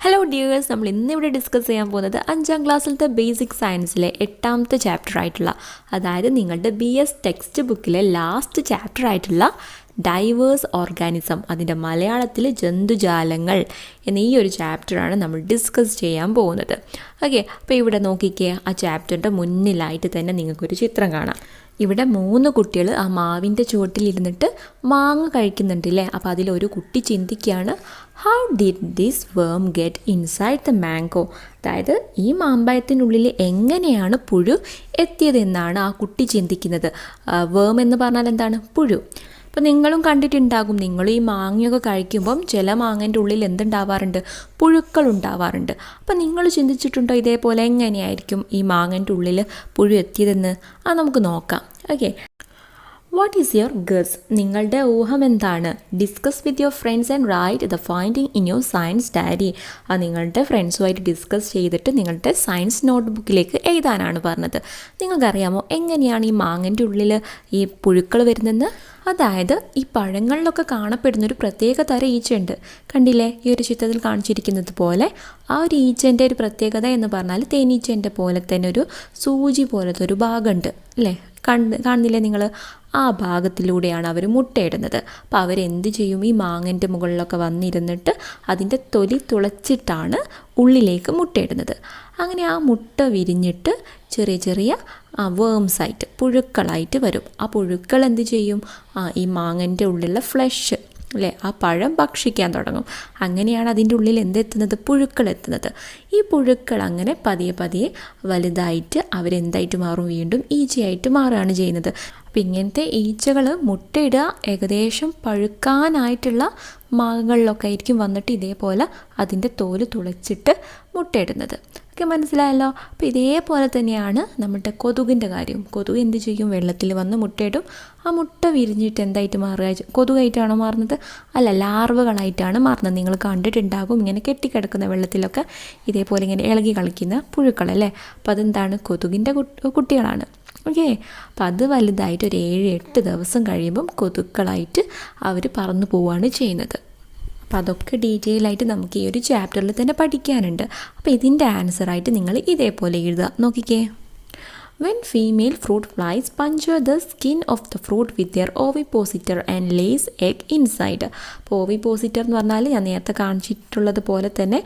Hello dears, നമ്മൾ ഇന്നിവിടെ discuss ചെയ്യാൻ പോകുന്നത് 5ാം ക്ലാസ്സിലത്തെ ബേസിക് സയൻസിലെ 8ാമത്തെ ചാപ്റ്റർ ആയിട്ടുള്ള, അതായത് നിങ്ങളുടെ BS ടെക്സ്റ്റ് ബുക്കിലെ ലാസ്റ്റ് ചാപ്റ്റർ ആയിട്ടുള്ള ഡൈവേഴ്സ് ഓർഗാനിസം, അതിൻ്റെ മലയാളത്തിൽ ജന്തുജാലങ്ങൾ എന്ന ഈ ഒരു ചാപ്റ്ററാണ് നമ്മൾ ഡിസ്കസ് ചെയ്യാൻ പോകുന്നത്. ഓക്കെ, അപ്പോൾ ഇവിടെ നോക്കിക്കേ, ആ ചാപ്റ്ററിൻ്റെ മുന്നിലായിട്ട് തന്നെ നിങ്ങൾക്കൊരു ചിത്രം കാണാം. ഇവിടെ 3 കുട്ടികൾ ആ മാവിൻ്റെ ചുവട്ടിലിരുന്നിട്ട് മാങ്ങ കഴിക്കുന്നുണ്ടല്ലേ. അപ്പോൾ അതിലൊരു കുട്ടി ചിന്തിക്കുകയാണ്, ഹൗ ഡിഡ് ദിസ് വേം ഗെറ്റ് ഇൻസൈഡ് ദ മാംഗോ? അതായത് ഈ മാമ്പഴത്തിനുള്ളിൽ എങ്ങനെയാണ് പുഴു എത്തിയതെന്നാണ് ആ കുട്ടി ചിന്തിക്കുന്നത്. വേം എന്ന് പറഞ്ഞാൽ എന്താണ്? പുഴു. അപ്പോൾ നിങ്ങളും കണ്ടിട്ടുണ്ടാകും, നിങ്ങൾ ഈ മാങ്ങയൊക്കെ കഴിക്കുമ്പം ചില മാങ്ങേൻ്റെ ഉള്ളിൽ എന്തുണ്ടാവാറുണ്ട്? പുഴുക്കൾ ഉണ്ടാവാറുണ്ട്. അപ്പം നിങ്ങൾ ചിന്തിച്ചിട്ടുണ്ടോ ഇതേപോലെ എങ്ങനെയായിരിക്കും ഈ മാങ്ങേൻ്റെ ഉള്ളിൽ പുഴു എത്തിയതെന്ന്? നമുക്ക് നോക്കാം. Okay, what is your guess? നിങ്ങളുടെ ഊഹം എന്താണ്? Discuss with your friends and write the finding in your science diary. നിങ്ങളുടെ ഫ്രണ്ട്സുമായിട്ട് ഡിസ്കസ് ചെയ്തിട്ട് നിങ്ങളുടെ സയൻസ് നോട്ട് ബുക്കിലേക്ക് എഴുതാനാണ് പറഞ്ഞത്. നിങ്ങൾക്കറിയാമോ എങ്ങനെയാണ് ഈ മാങ്ങൻ്റെ ഉള്ളിൽ ഈ പുഴുക്കൾ വരുന്നതെന്ന്? അതായത് ഈ പഴങ്ങളിലൊക്കെ കാണപ്പെടുന്നൊരു പ്രത്യേക തരം ഈച്ചയുണ്ട്. കണ്ടില്ലേ, ഈ ഒരു ചിത്രത്തിൽ കാണിച്ചിരിക്കുന്നത് പോലെ. ആ ഒരു ഈച്ചൻ്റെ ഒരു പ്രത്യേകത എന്ന് പറഞ്ഞാൽ തേനീച്ചൻ്റെ പോലെ തന്നെ ഒരു സൂചി പോലത്തെ ഒരു ഭാഗമുണ്ട് അല്ലേ? കാണുന്നില്ലേ നിങ്ങൾ? ആ ഭാഗത്തിലൂടെയാണ് അവർ മുട്ടയിടുന്നത്. അപ്പോൾ അവരെന്ത് ചെയ്യും? ഈ മാങ്ങൻ്റെ മുകളിലൊക്കെ വന്നിരുന്നിട്ട് അതിൻ്റെ തൊലി തുളച്ചിട്ടാണ് ഉള്ളിലേക്ക് മുട്ടയിടുന്നത്. അങ്ങനെ ആ മുട്ട വിരിഞ്ഞിട്ട് ചെറിയ ചെറിയ വേംസായിട്ട്, പുഴുക്കളായിട്ട് വരും. ആ പുഴുക്കൾ എന്ത് ചെയ്യും? ഈ മാങ്ങൻ്റെ ഉള്ളിലുള്ള ഫ്ലഷ് അല്ലേ, ആ പഴം ഭക്ഷിക്കാൻ തുടങ്ങും. അങ്ങനെയാണ് അതിൻ്റെ ഉള്ളിൽ എന്തെത്തുന്നത്? പുഴുക്കൾ എത്തുന്നത്. ഈ പുഴുക്കൾ അങ്ങനെ പതിയെ പതിയെ വലുതായിട്ട് അവരെന്തായിട്ട് മാറും? വീണ്ടും ഈച്ചയായിട്ട് മാറുകയാണ് ചെയ്യുന്നത്. അപ്പം ഇങ്ങനത്തെ ഈച്ചകൾ മുട്ടയിടുക ഏകദേശം പഴുക്കാനായിട്ടുള്ള മാങ്ങകളിലൊക്കെ ആയിരിക്കും വന്നിട്ട് ഇതേപോലെ അതിൻ്റെ തോല് തുളച്ചിട്ട് മുട്ടയിടുന്നത്. ഒക്കെ മനസ്സിലായല്ലോ. അപ്പോൾ ഇതേപോലെ തന്നെയാണ് നമ്മുടെ കൊതുകിൻ്റെ കാര്യം. കൊതുക് എന്ത് ചെയ്യും? വെള്ളത്തിൽ വന്ന് മുട്ടയിടും. ആ മുട്ട വിരിഞ്ഞിട്ട് എന്തായിട്ട് മാറുക? കൊതുകായിട്ടാണോ മാറുന്നത്? അല്ല, ലാർവകളായിട്ടാണ് മാറുന്നത്. നിങ്ങൾ കണ്ടിട്ടുണ്ടാകും ഇങ്ങനെ കെട്ടിക്കിടക്കുന്ന വെള്ളത്തിലൊക്കെ ഇതേപോലെ ഇങ്ങനെ ഇളകി കളിക്കുന്ന പുഴുക്കളല്ലേ. അപ്പോൾ അതെന്താണ്? കൊതുകിൻ്റെ കുട്ടികളാണ്. ഓക്കെ, അപ്പം അത് വലുതായിട്ട് ഒരു 7-8 ദിവസം കഴിയുമ്പം കൊതുക്കളായിട്ട് അവർ പറന്നു പോവുകയാണ് ചെയ്യുന്നത്. അപ്പോൾ അതൊക്കെ ഡീറ്റെയിൽ ആയിട്ട് നമുക്ക് ഈ ഒരു ചാപ്റ്ററിൽ തന്നെ പഠിക്കാനുണ്ട്. അപ്പോൾ ഇതിൻ്റെ ആൻസറായിട്ട് നിങ്ങൾ ഇതേപോലെ എഴുതുക. നോക്കിക്കേ, when female fruit flies puncture the skin of the fruit with their ovipositor and lays egg inside. അപ്പോൾ ഓവിപ്പോസിറ്റർ എന്ന് പറഞ്ഞാൽ ഞാൻ നേരത്തെ കാണിച്ചിട്ടുള്ളത് പോലെ തന്നെ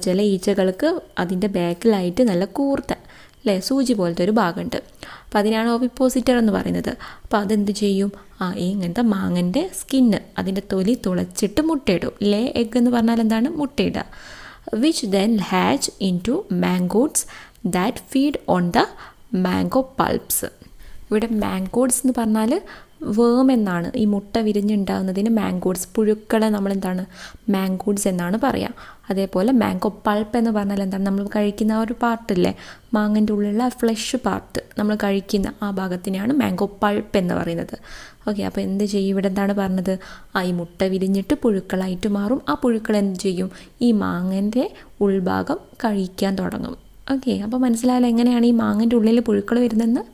ചില ഈച്ചകൾക്ക് അതിൻ്റെ ബാക്കിലായിട്ട് നല്ല കൂർത്ത അല്ലേ സൂചി പോലത്തെ ഒരു ഭാഗമുണ്ട്. അപ്പോൾ അതിനാണ് ഓവിപ്പോസിറ്റർ എന്ന് പറയുന്നത്. അപ്പോൾ അതെന്ത് ചെയ്യും? ഇങ്ങനത്തെ മാങ്ങൻ്റെ സ്കിന്ന്, അതിൻ്റെ തൊലി തുളച്ചിട്ട് മുട്ടയിടും. ലേ എഗ് എന്ന് പറഞ്ഞാൽ എന്താണ്? മുട്ടയിടുക. Which then hatch into maggots that feed on the mango pulps. ഇവിടെ മാംഗോട്സ് എന്ന് പറഞ്ഞാൽ വേം എന്നാണ്. ഈ മുട്ട വിരിഞ്ഞുണ്ടാകുന്നതിന് മാംഗോട്സ്, പുഴുക്കളെ നമ്മളെന്താണ്? മാംഗോട്സ് എന്നാണ് പറയുക. അതേപോലെ മാംഗോ പൾപ്പ് എന്ന് പറഞ്ഞാൽ എന്താണ്? നമ്മൾ കഴിക്കുന്ന ആ ഒരു പാർട്ടില്ലേ, മാങ്ങൻ്റെ ഉള്ളിലുള്ള ഫ്ലഷ് പാർട്ട് നമ്മൾ കഴിക്കുന്ന ആ ഭാഗത്തിനെയാണ് മാംഗോ പൾപ്പ് എന്ന് പറയുന്നത്. ഓക്കെ, അപ്പോൾ എന്ത് ചെയ്യും? ഇവിടെ എന്താണ് പറഞ്ഞത്? ഈ മുട്ട വിരിഞ്ഞിട്ട് പുഴുക്കളായിട്ട് മാറും. ആ പുഴുക്കൾ എന്ത് ചെയ്യും? ഈ മാങ്ങൻ്റെ ഉൾഭാഗം കഴിക്കാൻ തുടങ്ങും. ഓക്കെ, അപ്പോൾ മനസ്സിലായാലും എങ്ങനെയാണ് ഈ മാങ്ങൻ്റെ ഉള്ളിൽ പുഴുക്കൾ വരുന്നതെന്ന്?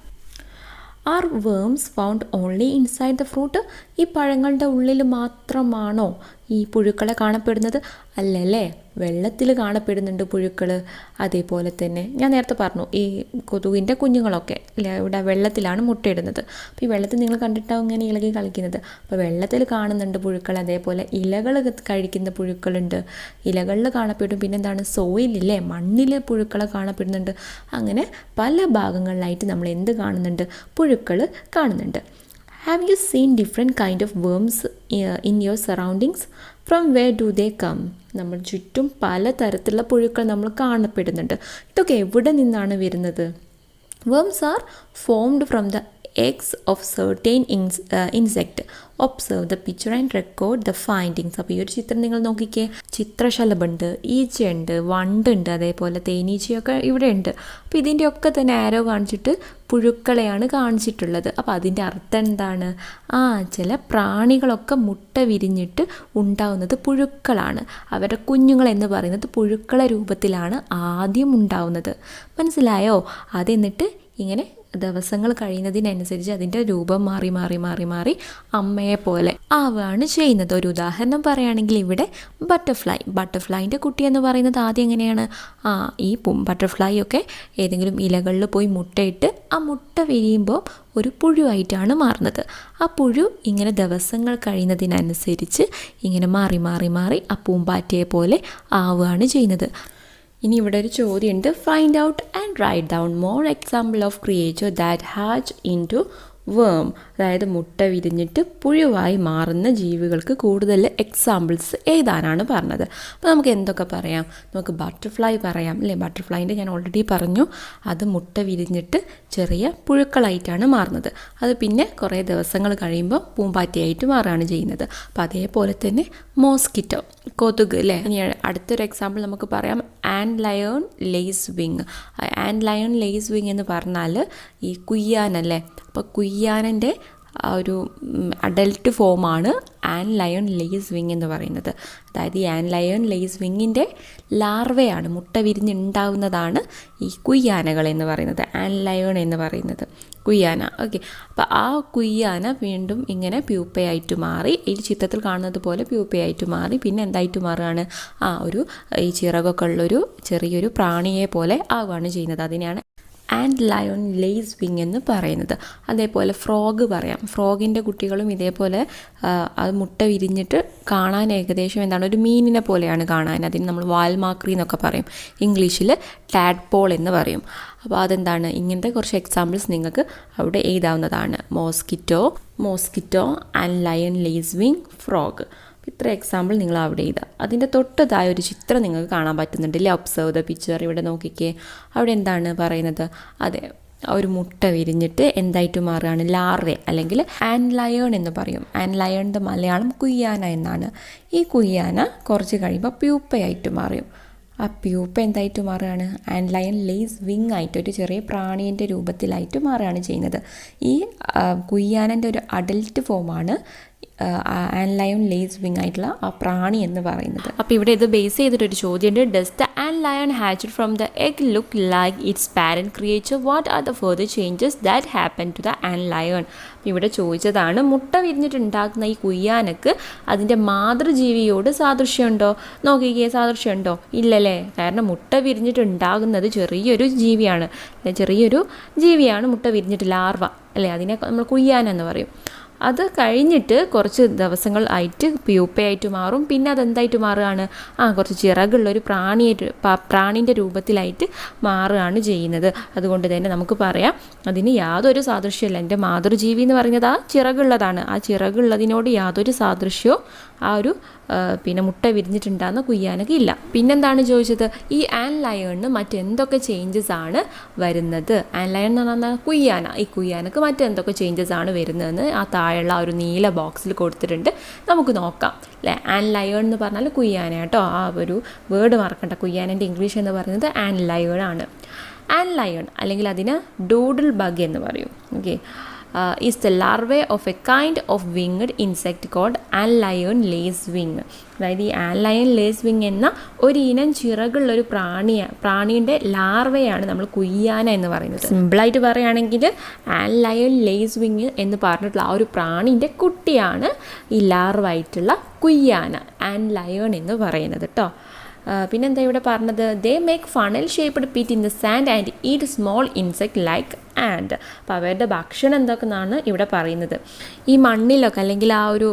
Are worms found only inside the fruit? ഈ പഴങ്ങളുടെ ഉള്ളിൽ മാത്രമാണോ ഈ പുഴുക്കളെ കാണപ്പെടുന്നത്? അല്ലല്ലേ, വെള്ളത്തിൽ കാണപ്പെടുന്നുണ്ട് പുഴുക്കൾ. അതേപോലെ തന്നെ ഞാൻ നേരത്തെ പറഞ്ഞു, ഈ കൊതുകിൻ്റെ കുഞ്ഞുങ്ങളൊക്കെ ഇവിടെ വെള്ളത്തിലാണ് മുട്ടയിടുന്നത്. അപ്പോൾ ഈ വെള്ളത്തിൽ നിങ്ങൾ കണ്ടിട്ടാവും ഇങ്ങനെ ഇളകി കളിക്കുന്നത്. അപ്പോൾ വെള്ളത്തിൽ കാണുന്നുണ്ട് പുഴുക്കൾ. അതേപോലെ ഇലകൾ കഴിക്കുന്ന പുഴുക്കളുണ്ട്, ഇലകളിൽ കാണപ്പെടും. പിന്നെന്താണ്? സോയിലില്ലേ, മണ്ണിൽ പുഴുക്കളെ കാണപ്പെടുന്നുണ്ട്. അങ്ങനെ പല ഭാഗങ്ങളിലായിട്ട് നമ്മൾ എന്ത് കാണുന്നുണ്ട്? പുഴുക്കൾ കാണുന്നുണ്ട്. Have you seen different kind of worms in your surroundings? From where do they come? നമ്മൾ ചുറ്റും പല തരത്തിലുള്ള പുഴുക്കൾ നമ്മൾ കാണപ്പെടുന്നുണ്ട്. ഇതൊക്കെ എവിടെ നിന്നാണ് വരുന്നത്? Worms are formed from the eggs of certain insect. Observe the picture and record the findings. അപ്പോൾ ഈ ഒരു ചിത്രം നിങ്ങൾ നോക്കിക്കേ, ചിത്രശലഭമുണ്ട്, ഈച്ചയുണ്ട്, വണ്ടുണ്ട്, അതേപോലെ തേനീച്ചയൊക്കെ ഇവിടെ ഉണ്ട്. അപ്പോൾ ഇതിൻ്റെയൊക്കെ തന്നെ ആരോ കാണിച്ചിട്ട് പുഴുക്കളെയാണ് കാണിച്ചിട്ടുള്ളത്. അപ്പോൾ അതിൻ്റെ അർത്ഥം എന്താണ്? ചില പ്രാണികളൊക്കെ മുട്ട വിരിഞ്ഞിട്ട് ഉണ്ടാവുന്നത് പുഴുക്കളാണ്. അവരുടെ കുഞ്ഞുങ്ങൾ എന്ന് പറയുന്നത് പുഴുക്കളെ രൂപത്തിലാണ് ആദ്യം ഉണ്ടാവുന്നത്. മനസ്സിലായോ? അതെന്നിട്ട് ഇങ്ങനെ ദിവസങ്ങൾ കഴിയുന്നതിനനുസരിച്ച് അതിൻ്റെ രൂപം മാറി മാറി മാറി മാറി അമ്മയെ പോലെ ആവുകയാണ് ചെയ്യുന്നത്. ഒരു ഉദാഹരണം പറയുകയാണെങ്കിൽ ഇവിടെ ബട്ടർഫ്ലൈൻ്റെ കുട്ടി എന്ന് പറയുന്നത് ആദ്യം എങ്ങനെയാണ്, ഈ ബട്ടർഫ്ലൈ ഒക്കെ ഏതെങ്കിലും ഇലകളിൽ പോയി മുട്ടയിട്ട് ആ മുട്ട വിരിയുമ്പോൾ ഒരു പുഴുവായിട്ടാണ് മാറുന്നത്. ആ പുഴു ഇങ്ങനെ ദിവസങ്ങൾ കഴിയുന്നതിനനുസരിച്ച് ഇങ്ങനെ മാറി മാറി മാറി ആ പൂമ്പാറ്റയെ പോലെ ആവുകയാണ് ചെയ്യുന്നത്. ഇനി ഇവിടെ ഒരു ചോദ്യമുണ്ട്, find out and write down more example of creature that hatch into worm. അതായത് മുട്ട വിരിഞ്ഞിട്ട് പുഴുവായി മാറുന്ന ജീവികൾക്ക് കൂടുതൽ എക്സാമ്പിൾസ് എഴുതാനാണ് പറഞ്ഞത്. അപ്പോൾ നമുക്ക് എന്തൊക്കെ പറയാം, നമുക്ക് ബട്ടർഫ്ലൈ പറയാം അല്ലേ. ബട്ടർഫ്ലൈൻ്റെ ഞാൻ ഓൾറെഡി പറഞ്ഞു, അത് മുട്ട വിരിഞ്ഞിട്ട് ചെറിയ പുഴുക്കളായിട്ടാണ് മാറുന്നത്. അത് പിന്നെ കുറേ ദിവസങ്ങൾ കഴിയുമ്പോൾ പൂമ്പാറ്റയായിട്ട് മാറുകയാണ് ചെയ്യുന്നത്. അപ്പോൾ അതേപോലെ തന്നെ മോസ്കിറ്റോ, കൊതുക് അല്ലേ. ഇനി അടുത്തൊരു എക്സാമ്പിൾ നമുക്ക് പറയാം, ant lion lacewing. Ant lion lacewing എന്ന് പറഞ്ഞാൽ ഈ കുയ്യാനല്ലേ. അപ്പോൾ കുയ്യാനൻ്റെ ഒരു അഡൽട്ട് ഫോമാണ് ആൻഡ് ലയൺ ലേസ് വിങ് എന്ന് പറയുന്നത്. അതായത് ഈ ആൻഡ് ലയൺ ലേസ് വിങ്ങിൻ്റെ ലാർവയാണ്, മുട്ട വിരിഞ്ഞുണ്ടാവുന്നതാണ് ഈ കുയ്യാനകൾ എന്ന് പറയുന്നത്, ആൻഡ് ലയൺ എന്ന് പറയുന്നത് കുയ്യാന. ഓക്കെ, അപ്പോൾ ആ കുയ്യാന വീണ്ടും ഇങ്ങനെ പ്യൂപ്പയായിട്ട് മാറി, ഈ ചിത്രത്തിൽ കാണുന്നത് പോലെ പ്യൂപ്പയായിട്ട് മാറി പിന്നെ എന്തായിട്ട് മാറുകയാണ്, ഈ ചിറകൊക്കെ ഉള്ളൊരു ചെറിയൊരു പ്രാണിയെ പോലെ ആവുകയാണ് ചെയ്യുന്നത്. അതിനെയാണ് ആൻഡ് ലയൺ ലേസ് വിങ് എന്ന് പറയുന്നത്. അതേപോലെ ഫ്രോഗ് പറയാം. ഫ്രോഗിൻ്റെ കുട്ടികളും ഇതേപോലെ അത് മുട്ട വിരിഞ്ഞിട്ട് കാണാൻ ഏകദേശം എന്താണ്, ഒരു മീനിനെ പോലെയാണ് കാണാൻ. അതിന് നമ്മൾ വാൽമാക്രി എന്നൊക്കെ പറയും, ഇംഗ്ലീഷിൽ ടാഡ്പോൾ എന്ന് പറയും. അപ്പോൾ അതെന്താണ്, ഇങ്ങനത്തെ കുറച്ച് എക്സാമ്പിൾസ് നിങ്ങൾക്ക് അവിടെ എഴുതാവുന്നതാണ്. Mosquito ant lion lacewing, frog. ഇത്ര എക്സാമ്പിൾ നിങ്ങൾ അവിടെ എഴുതുക. അതിൻ്റെ തൊട്ടതായ ഒരു ചിത്രം നിങ്ങൾക്ക് കാണാൻ പറ്റുന്നുണ്ടല്ലേ, ഒബ്സർവ് ദ പിക്ചർ. ഇവിടെ നോക്കിക്കേ, അവിടെ എന്താണ് പറയുന്നത്, അതെ ഒരു മുട്ട വിരിഞ്ഞിട്ട് എന്തായിട്ട് മാറുകയാണ്, ലാർവേ അല്ലെങ്കിൽ ആൻഡ് ലയൺ എന്ന് പറയും. ആൻഡ് ലയണിൻ്റെ മലയാളം കുയ്യാന എന്നാണ്. ഈ കുയ്യാന കുറച്ച് കഴിയുമ്പോൾ പ്യൂപ്പയായിട്ട് മാറും. ആ പ്യൂപ്പ എന്തായിട്ട് മാറുകയാണ്, ആൻഡ് ലയൺ ലേസ് വിങ് ആയിട്ട് ഒരു ചെറിയ പ്രാണീൻ്റെ രൂപത്തിലായിട്ട് മാറുകയാണ് ചെയ്യുന്നത്. ഈ കുയ്യാനൻ്റെ ഒരു അഡൽട്ട് ഫോമാണ് ആൻഡ് ലയൺ ലേസ് വിങ് ആയിട്ടുള്ള ആ പ്രാണി എന്ന് പറയുന്നത്. അപ്പോൾ ഇവിടെ ഇത് ബേസ് ചെയ്തിട്ടൊരു ചോദ്യമുണ്ട്, does the ant lion hatched from the egg look like its parent creature, what are the further changes that happen to the ant lion. ഇവിടെ ചോദിച്ചതാണ്, മുട്ട വിരിഞ്ഞിട്ടുണ്ടാക്കുന്ന ഈ കുയ്യാനക്ക് അതിൻ്റെ മാതൃജീവിയോട് സാദൃശ്യമുണ്ടോ? നോക്കിക്കേ, സാദൃശ്യമുണ്ടോ? ഇല്ലല്ലേ. കാരണം മുട്ട വിരിഞ്ഞിട്ടുണ്ടാകുന്നത് ചെറിയൊരു ജീവിയാണ് മുട്ട വിരിഞ്ഞിട്ട്, ലാർവ അല്ലേ, അതിനെ നമ്മൾ കുയ്യാന എന്ന് പറയും. അത് കഴിഞ്ഞിട്ട് കുറച്ച് ദിവസങ്ങൾ ആയിട്ട് പ്യൂപ്പയായിട്ട് മാറും. പിന്നെ അതെന്തായിട്ട് മാറുകയാണ്, കുറച്ച് ചിറകുള്ളൊരു പ്രാണീൻ്റെ രൂപത്തിലായിട്ട് മാറുകയാണ് ചെയ്യുന്നത്. അതുകൊണ്ട് തന്നെ നമുക്ക് പറയാം അതിന് യാതൊരു സാദൃശ്യമില്ല. എൻ്റെ മാതൃജീവി എന്ന് പറയുന്നത് ആ ചിറകുള്ളതാണ്. ആ ചിറകുള്ളതിനോട് യാതൊരു സാദൃശ്യവും പിന്നെ മുട്ട വിരിഞ്ഞിട്ടുണ്ടാകുന്ന കുയ്യാനക്ക് ഇല്ല. പിന്നെന്താണ് ചോദിച്ചത്, ഈ ആൻഡ് ലയണിന് മറ്റെന്തൊക്കെ ചേഞ്ചസ് ആണ് വരുന്നത്. ആൻഡ് ലയൺ എന്ന് പറഞ്ഞാൽ കുയ്യാന, ഈ കുയ്യാനക്ക് മറ്റെന്തൊക്കെ ചേഞ്ചസ് ആണ് വരുന്നതെന്ന് ആ താഴെയുള്ള ഒരു നീല ബോക്സിൽ കൊടുത്തിട്ടുണ്ട്. നമുക്ക് നോക്കാം അല്ലേ. ആൻഡ് ലയൺ എന്ന് പറഞ്ഞാൽ കുയ്യാന കേട്ടോ, ആ ഒരു വേർഡ് മറക്കണ്ട. കുയ്യാനൻ്റെ ഇംഗ്ലീഷ് എന്ന് പറയുന്നത് ആൻഡ് ലയൺ ആണ്. ആൻഡ് ലയൺ അല്ലെങ്കിൽ അതിന് ഡൂഡിൽ ബഗ് എന്ന് പറയും. Okay, is the larvae of a kind of winged insect called ant lion lace wing. അതായത് ഈ ആൻഡ് ലയൺ ലേസ് വിങ് എന്ന ഒരു ഇനം ചിറകുള്ളൊരു പ്രാണീൻ്റെ ലാർവയാണ് നമ്മൾ കുയ്യാന എന്ന് പറയുന്നത്. സിമ്പിളായിട്ട് പറയുകയാണെങ്കിൽ ആൻഡ് ലയൺ ലേസ് വിങ് എന്ന് പറഞ്ഞിട്ടുള്ള ആ ഒരു പ്രാണീൻ്റെ കുട്ടിയാണ് ഈ ലാർവായിട്ടുള്ള കുയ്യാന, ആൻഡ് ലയൺ എന്ന് പറയുന്നത് കേട്ടോ. പിന്നെന്താ ഇവിടെ പറഞ്ഞത്, they make funnel shaped pit in the sand and eat small insect like ant. അപ്പോൾ അവരുടെ ഭക്ഷണം എന്തൊക്കെയാണ് ഇവിടെ പറയുന്നത്, ഈ മണ്ണിലൊക്കെ അല്ലെങ്കിൽ ആ ഒരു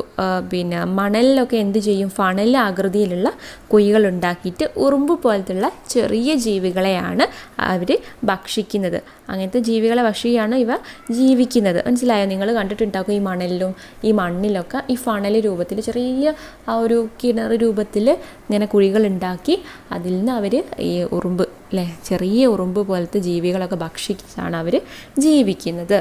മണലിലൊക്കെ എന്ത് ചെയ്യും, ഫണൽ ആകൃതിയിലുള്ള കുഴികൾ ഉണ്ടാക്കിയിട്ട് ഉറുമ്പ് പോലത്തുള്ള ചെറിയ ജീവികളെയാണ് അവർ ഭക്ഷിക്കുന്നത്. അങ്ങനത്തെ ജീവികളെ ഭക്ഷിക്കുകയാണ് ഇവ ജീവിക്കുന്നത്. മനസ്സിലായോ? നിങ്ങൾ കണ്ടിട്ടുണ്ടാക്കും ഈ മണലിലും ഈ മണ്ണിലൊക്കെ ഈ ഫണൽ രൂപത്തിൽ ചെറിയ ആ ഒരു കിണർ രൂപത്തിൽ ഇങ്ങനെ കുഴികൾ ഉണ്ടാക്കി അതിൽ നിന്ന് അവർ ഈ ഉറുമ്പ് അല്ലേ, ചെറിയ ഉറുമ്പ് പോലത്തെ ജീവികളൊക്കെ ഭക്ഷിച്ചാണ് അവർ ജീവിക്കുന്നത്.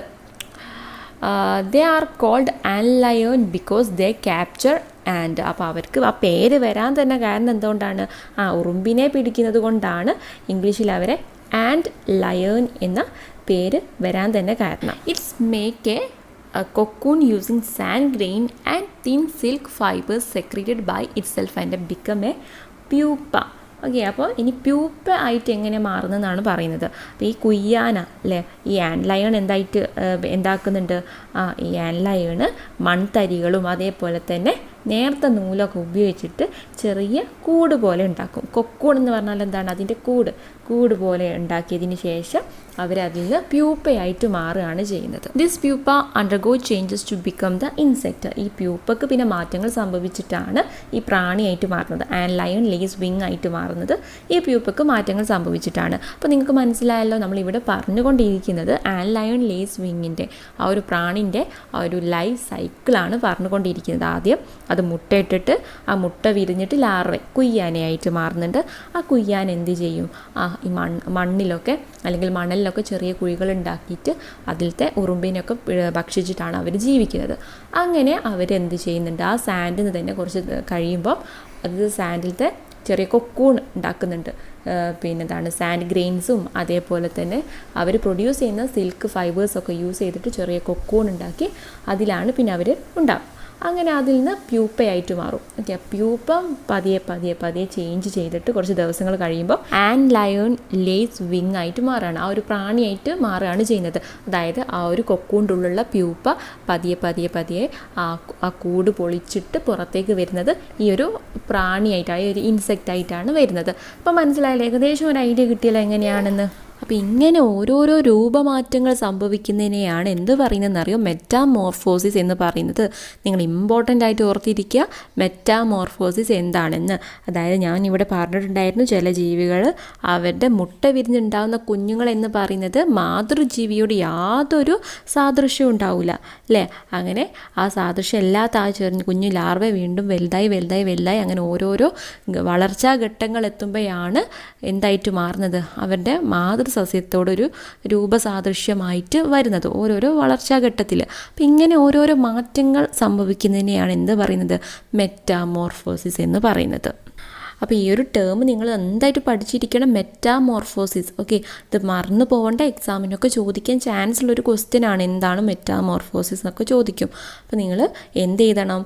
They are called ant lion because they capture ant. അപ്പോൾ അവർക്ക് ആ പേര് വരാൻ തന്നെ കാരണം എന്തുകൊണ്ടാണ്, ഉറുമ്പിനെ പിടിക്കുന്നത് കൊണ്ടാണ് ഇംഗ്ലീഷിൽ അവരെ ആൻഡ് ലയൺ എന്ന പേര് വരാൻ തന്നെ കാരണം. It's make A cocoon using sand grain and thin silk fibers secreted by itself and become a pupa. Okay, അപ്പോൾ ഇനി പ്യൂപ്പ ആയിട്ട് എങ്ങനെ മാറുന്നതെന്നാണ് പറയുന്നത്. അപ്പോൾ ഈ കുയ്യാന അല്ലേ, ഈ ആൻഡ് ലയൺ എന്താക്കുന്നുണ്ട്, ഈ ആൻഡ് ലയൺ മൺതരികളും അതേപോലെ തന്നെ നേർത്ത നൂലൊക്കെ ഉപയോഗിച്ചിട്ട് ചെറിയ കൂട് പോലെ ഉണ്ടാക്കും. കൊക്കൂൺ എന്ന് പറഞ്ഞാൽ എന്താണ്, അതിൻ്റെ കൂട് പോലെ ഉണ്ടാക്കിയതിന് ശേഷം അവരതിൽ നിന്ന് പ്യൂപ്പയായിട്ട് മാറുകയാണ് ചെയ്യുന്നത്. This pupa undergo changes to become the insect. ഈ പ്യൂപ്പക്ക് പിന്നെ മാറ്റങ്ങൾ സംഭവിച്ചിട്ടാണ് ഈ പ്രാണിയായിട്ട് മാറുന്നത്. ആൻഡ് ലയൺ ലേസ് വിങ് ആയിട്ട് മാറുന്നത് ഈ പ്യൂപ്പക്ക് മാറ്റങ്ങൾ സംഭവിച്ചിട്ടാണ്. അപ്പോൾ നിങ്ങൾക്ക് മനസ്സിലായല്ലോ, നമ്മളിവിടെ പറഞ്ഞുകൊണ്ടിരിക്കുന്നത് ആൻഡ് ലയൺ ലേസ് വിങ്ങിൻ്റെ ആ ഒരു പ്രാണിൻ്റെ ആ ഒരു ലൈഫ് സൈക്കിളാണ് പറഞ്ഞുകൊണ്ടിരിക്കുന്നത്. ആദ്യം അത് മുട്ടയിട്ടിട്ട് ആ മുട്ട വിരിഞ്ഞിട്ട് ലാർവ കുയ്യാനയായിട്ട് മാറുന്നുണ്ട്. ആ കുയ്യാൻ എന്ത് ചെയ്യും, ഈ മണ്ണിലൊക്കെ അല്ലെങ്കിൽ മണലിലൊക്കെ ചെറിയ കുഴികൾ ഉണ്ടാക്കിയിട്ട് അതിലത്തെ ഉറുമ്പിനൊക്കെ ഭക്ഷിച്ചിട്ടാണ് അവർ ജീവിക്കുന്നത്. അങ്ങനെ അവരെന്ത് ചെയ്യുന്നുണ്ട്, ആ സാൻഡിൽ നിന്ന് തന്നെ കുറച്ച് കഴിയുമ്പോൾ അത് സാൻഡിലത്തെ ചെറിയ കൊക്കൂൺ ഉണ്ടാക്കുന്നുണ്ട്. എന്താണ് സാൻഡ് ഗ്രെയിൻസും അതേപോലെ തന്നെ അവർ പ്രൊഡ്യൂസ് ചെയ്യുന്ന സിൽക്ക് ഫൈബേഴ്സൊക്കെ യൂസ് ചെയ്തിട്ട് ചെറിയ കൊക്കൂൺ ഉണ്ടാക്കി അതിലാണ് പിന്നെ അവർ ഉണ്ടാകും. അങ്ങനെ അതിൽ നിന്ന് പ്യൂപ്പയായിട്ട് മാറും. ഓക്കെ, പ്യൂപ്പം പതിയെ ചേഞ്ച് ചെയ്തിട്ട് കുറച്ച് ദിവസങ്ങൾ കഴിയുമ്പോൾ ആൻഡ് ലയൺ ലേസ് വിങ് ആയിട്ട് മാറുകയാണ്, ആ ഒരു പ്രാണിയായിട്ട് മാറുകയാണ് ചെയ്യുന്നത്. അതായത് ആ ഒരു കൊക്കൂണ്ടുള്ള പ്യൂപ്പ പതിയെ ആ കൂട് പൊളിച്ചിട്ട് പുറത്തേക്ക് വരുന്നത് ഈ ഒരു പ്രാണിയായിട്ട്, ആ ഒരു ഇൻസെക്റ്റ് ആയിട്ടാണ് വരുന്നത്. അപ്പോൾ മനസ്സിലായില്ലേ, ഏകദേശം ഒരു ഐഡിയ കിട്ടിയല്ലോ എങ്ങനെയാണെന്ന്. അപ്പോൾ ഇങ്ങനെ ഓരോരോ രൂപമാറ്റങ്ങൾ സംഭവിക്കുന്നതിനെയാണ് എന്ത് പറയുന്നതെന്നറിയോ, മെറ്റാമോർഫോസിസ് എന്ന് പറയുന്നത്. നിങ്ങൾ ഇമ്പോർട്ടൻ്റ് ആയിട്ട് ഓർത്തിരിക്കുക മെറ്റാമോർഫോസിസ് എന്താണെന്ന്. അതായത് ഞാൻ ഇവിടെ പറഞ്ഞിട്ടുണ്ടായിരുന്നു, ചില ജീവികൾ അവരുടെ മുട്ട വിരിഞ്ഞുണ്ടാകുന്ന കുഞ്ഞുങ്ങൾ എന്ന് പറയുന്നത് മാതൃജീവിയോട് യാതൊരു സാദൃശ്യവും ഉണ്ടാവില്ല അല്ലേ. അങ്ങനെ ആ സാദൃശ്യം ഇല്ലാത്ത ആ കുഞ്ഞു ലാർവ വീണ്ടും വലുതായി അങ്ങനെ ഓരോരോ വളർച്ചാ ഘട്ടങ്ങൾ എത്തുമ്പോഴാണ് എന്തായിട്ട് മാറുന്നത്, അവരുടെ സസ്യത്തോടൊരു രൂപസാദൃശ്യമായിട്ട് വരുന്നത് ഓരോരോ വളർച്ചാഘട്ടത്തിൽ. അപ്പം ഇങ്ങനെ ഓരോരോ മാറ്റങ്ങൾ സംഭവിക്കുന്നതിനെയാണ് എന്ത് പറയുന്നത്, മെറ്റാമോർഫോസിസ് എന്ന് പറയുന്നത്. അപ്പോൾ ഈ ഒരു ടേം നിങ്ങൾ എന്തായിട്ട് പഠിച്ചിരിക്കണം, മെറ്റാമോർഫോസിസ്. ഓക്കെ, ഇത് മറന്നു പോകേണ്ട, എക്സാമിനൊക്കെ ചോദിക്കാൻ ചാൻസ് ഉള്ളൊരു ക്വസ്റ്റ്യൻ ആണ്, എന്താണ് മെറ്റാമോർഫോസിസ് എന്നൊക്കെ ചോദിക്കും. അപ്പോൾ നിങ്ങൾ എന്ത് എഴുതണം,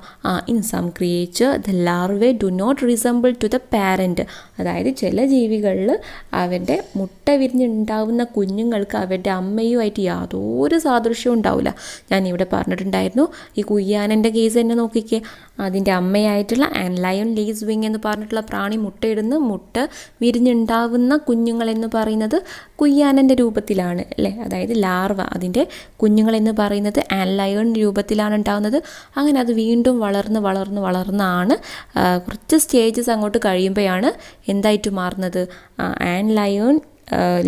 in some creature the larvae do not resemble to the parent. അതായത് ചില ജീവികളിൽ അവരുടെ മുട്ട വിരിഞ്ഞുണ്ടാവുന്ന കുഞ്ഞുങ്ങൾക്ക് അവരുടെ അമ്മയുമായിട്ട് യാതൊരു സാദൃശ്യവും ഉണ്ടാവില്ല. ഞാനിവിടെ പറഞ്ഞിട്ടുണ്ടായിരുന്നു, ഈ കുയ്യാനൻ്റെ കേസ് തന്നെ നോക്കിക്കേ, അതിൻ്റെ അമ്മയായിട്ടുള്ള ആൻഡ് ലയൺ ലേസ് വിങ് എന്ന് പറഞ്ഞിട്ടുള്ള പ്രാണി മുട്ടയിടുന്ന മുട്ട വിരിഞ്ഞുണ്ടാവുന്ന കുഞ്ഞുങ്ങളെന്ന് പറയുന്നത് കുയ്യാനൻ്റെ രൂപത്തിലാണ് അല്ലേ. അതായത് ലാർവ, അതിൻ്റെ കുഞ്ഞുങ്ങളെന്ന് പറയുന്നത് ആൻഡ് ലയൺ രൂപത്തിലാണ് ഉണ്ടാകുന്നത്. അങ്ങനെ അത് വീണ്ടും വളർന്നാണ് കുറച്ച് സ്റ്റേജസ് അങ്ങോട്ട് കഴിയുമ്പോഴാണ് എന്തായിട്ട് മാറുന്നത്, ആൻഡ് ലയൺ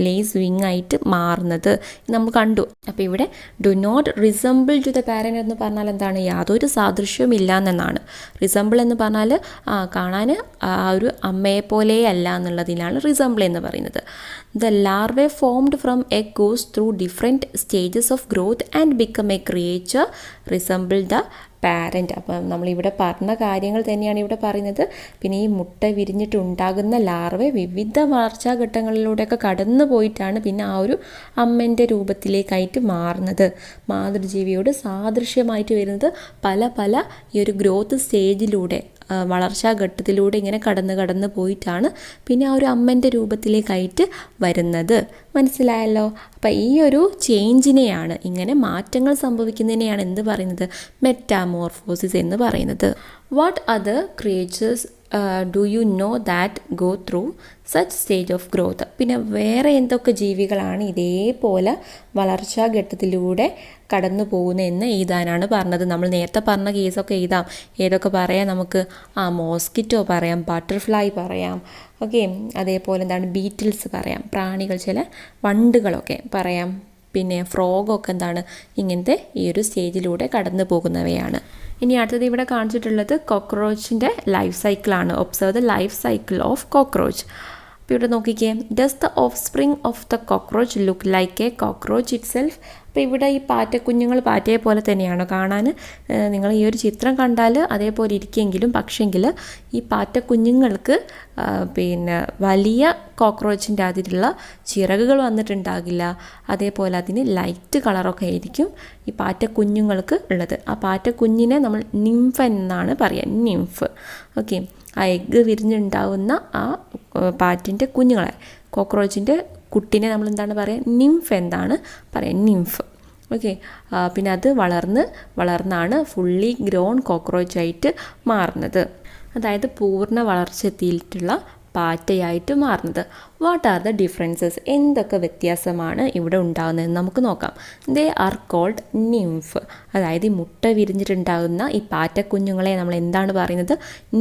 ലേസ് വിങ് ആയിട്ട് മാറുന്നത് നമ്മൾ കണ്ടു. അപ്പോൾ ഇവിടെ do not resemble to the parent എന്ന് പറഞ്ഞാൽ എന്താണ്, യാതൊരു സാദൃശ്യവും ഇല്ല എന്നാണ്. റിസംബിൾ എന്ന് പറഞ്ഞാൽ കാണാൻ ആ ഒരു അമ്മയെ പോലെ അല്ല എന്നുള്ളതിനാണ് റിസംബിൾ എന്ന് പറയുന്നത്. The larvae formed from egg goes through different stages of growth and become A creature resemble the parent. അപ്പം നമ്മളിവിടെ പറഞ്ഞ കാര്യങ്ങൾ തന്നെയാണ് ഇവിടെ പറയുന്നത്. പിന്നെ ഈ മുട്ട വിരിഞ്ഞിട്ടുണ്ടാകുന്ന ലാർവ വിവിധ വളർച്ചാഘട്ടങ്ങളിലൂടെയൊക്കെ കടന്നു പോയിട്ടാണ് പിന്നെ ആ ഒരു അമ്മൻ്റെ രൂപത്തിലേക്കായിട്ട് മാറുന്നത്. മാതൃജീവിയോട് സാദൃശ്യമായിട്ട് വരുന്നത് പല ഈ ഒരു ഗ്രോത്ത് സ്റ്റേജിലൂടെ, വളർച്ചാഘട്ടത്തിലൂടെ ഇങ്ങനെ കടന്ന് പോയിട്ടാണ് പിന്നെ ആ ഒരു അമ്മൻ്റെ രൂപത്തിലേക്കായിട്ട് വരുന്നത്. മനസ്സിലായല്ലോ. അപ്പം ഈ ഒരു ചേഞ്ചിനെയാണ്, ഇങ്ങനെ മാറ്റങ്ങൾ സംഭവിക്കുന്നതിനെയാണ് എന്ത് പറയുന്നത്, മെറ്റാമോർഫോസിസ് എന്ന് പറയുന്നത്. What other creatures do you know that go through such stage of growth. പിന്നെ വേറെ എന്തൊക്കെ ജീവികളാണ് ഇതേപോലെ വളർച്ചാഘട്ടത്തിലൂടെ കടന്നു പോകുന്നതെന്ന് എഴുതാനാണ് പറഞ്ഞത്. നമ്മൾ നേരത്തെ പറഞ്ഞ കേസൊക്കെ എഴുതാം. ഏതൊക്കെ പറയാം നമുക്ക്, മോസ്കിറ്റോ പറയാം, ബട്ടർഫ്ലൈ പറയാം, ഓക്കെ, അതേപോലെ എന്താണ് ബീറ്റിൽസ് പറയാം, പ്രാണികൾ, ചില വണ്ടുകളൊക്കെ പറയാം, പിന്നെ ഫ്രോഗൊക്കെ എന്താണ് ഇങ്ങനത്തെ ഈ ഒരു സ്റ്റേജിലൂടെ കടന്നു പോകുന്നവയാണ്. ഇനി അടുത്തത് ഇവിടെ കാണിച്ചിട്ടുള്ളത് കോക്രോച്ചിൻ്റെ ലൈഫ് സൈക്കിളാണ്. Observe the life cycle of cockroach. അപ്പോൾ ഇവിടെ നോക്കിക്കേ, does the of spring of the cockroach look like A cockroach it self. അപ്പോൾ ഇവിടെ ഈ പാറ്റക്കുഞ്ഞുങ്ങൾ പാറ്റയെ പോലെ തന്നെയാണോ കാണാൻ? നിങ്ങൾ ഈ ഒരു ചിത്രം കണ്ടാൽ അതേപോലെ ഇരിക്കുമെങ്കിലും പക്ഷെങ്കിൽ ഈ പാറ്റക്കുഞ്ഞുങ്ങൾക്ക് പിന്നെ വലിയ കോക്രോച്ചിൻ്റെ അതിലുള്ള ചിറകുകൾ വന്നിട്ടുണ്ടാകില്ല. അതേപോലെ അതിന് ലൈറ്റ് കളറൊക്കെ ആയിരിക്കും ഈ പാറ്റക്കുഞ്ഞുങ്ങൾക്ക് ഉള്ളത്. ആ പാറ്റക്കുഞ്ഞിനെ നമ്മൾ നിംഫ് എന്നാണ് പറയുക, നിംഫ്. ഓക്കെ, ആ എഗ്ഗ് വിരിഞ്ഞുണ്ടാവുന്ന ആ പാറ്റിൻ്റെ കുഞ്ഞുങ്ങളെ, കോക്രോച്ചിൻ്റെ കുട്ടീനെ നമ്മൾ എന്താണ് പറയുക, നിംഫ് എന്നാണ് പറയുക, നിംഫ്. ഓക്കെ, പിന്നെ അത് വളർന്നാണ് ഫുള്ളി ഗ്രോൺ കോക്രോച്ചായിട്ട് മാറുന്നത്, അതായത് പൂർണ്ണ വളർച്ച എത്തിയിട്ടുള്ള പാറ്റയായിട്ട് മാറുന്നത്. What are the differences? എന്തൊക്കെ വ്യത്യാസമാണ് ഇവിടെ ഉണ്ടാകുന്നതെന്ന് നമുക്ക് നോക്കാം. ദേ ആർ കോൾഡ് നിംഫ്, അതായത് ഈ മുട്ട വിരിഞ്ഞിട്ടുണ്ടാകുന്ന ഈ പാറ്റക്കുഞ്ഞുങ്ങളെ നമ്മൾ എന്താണ് പറയുന്നത്,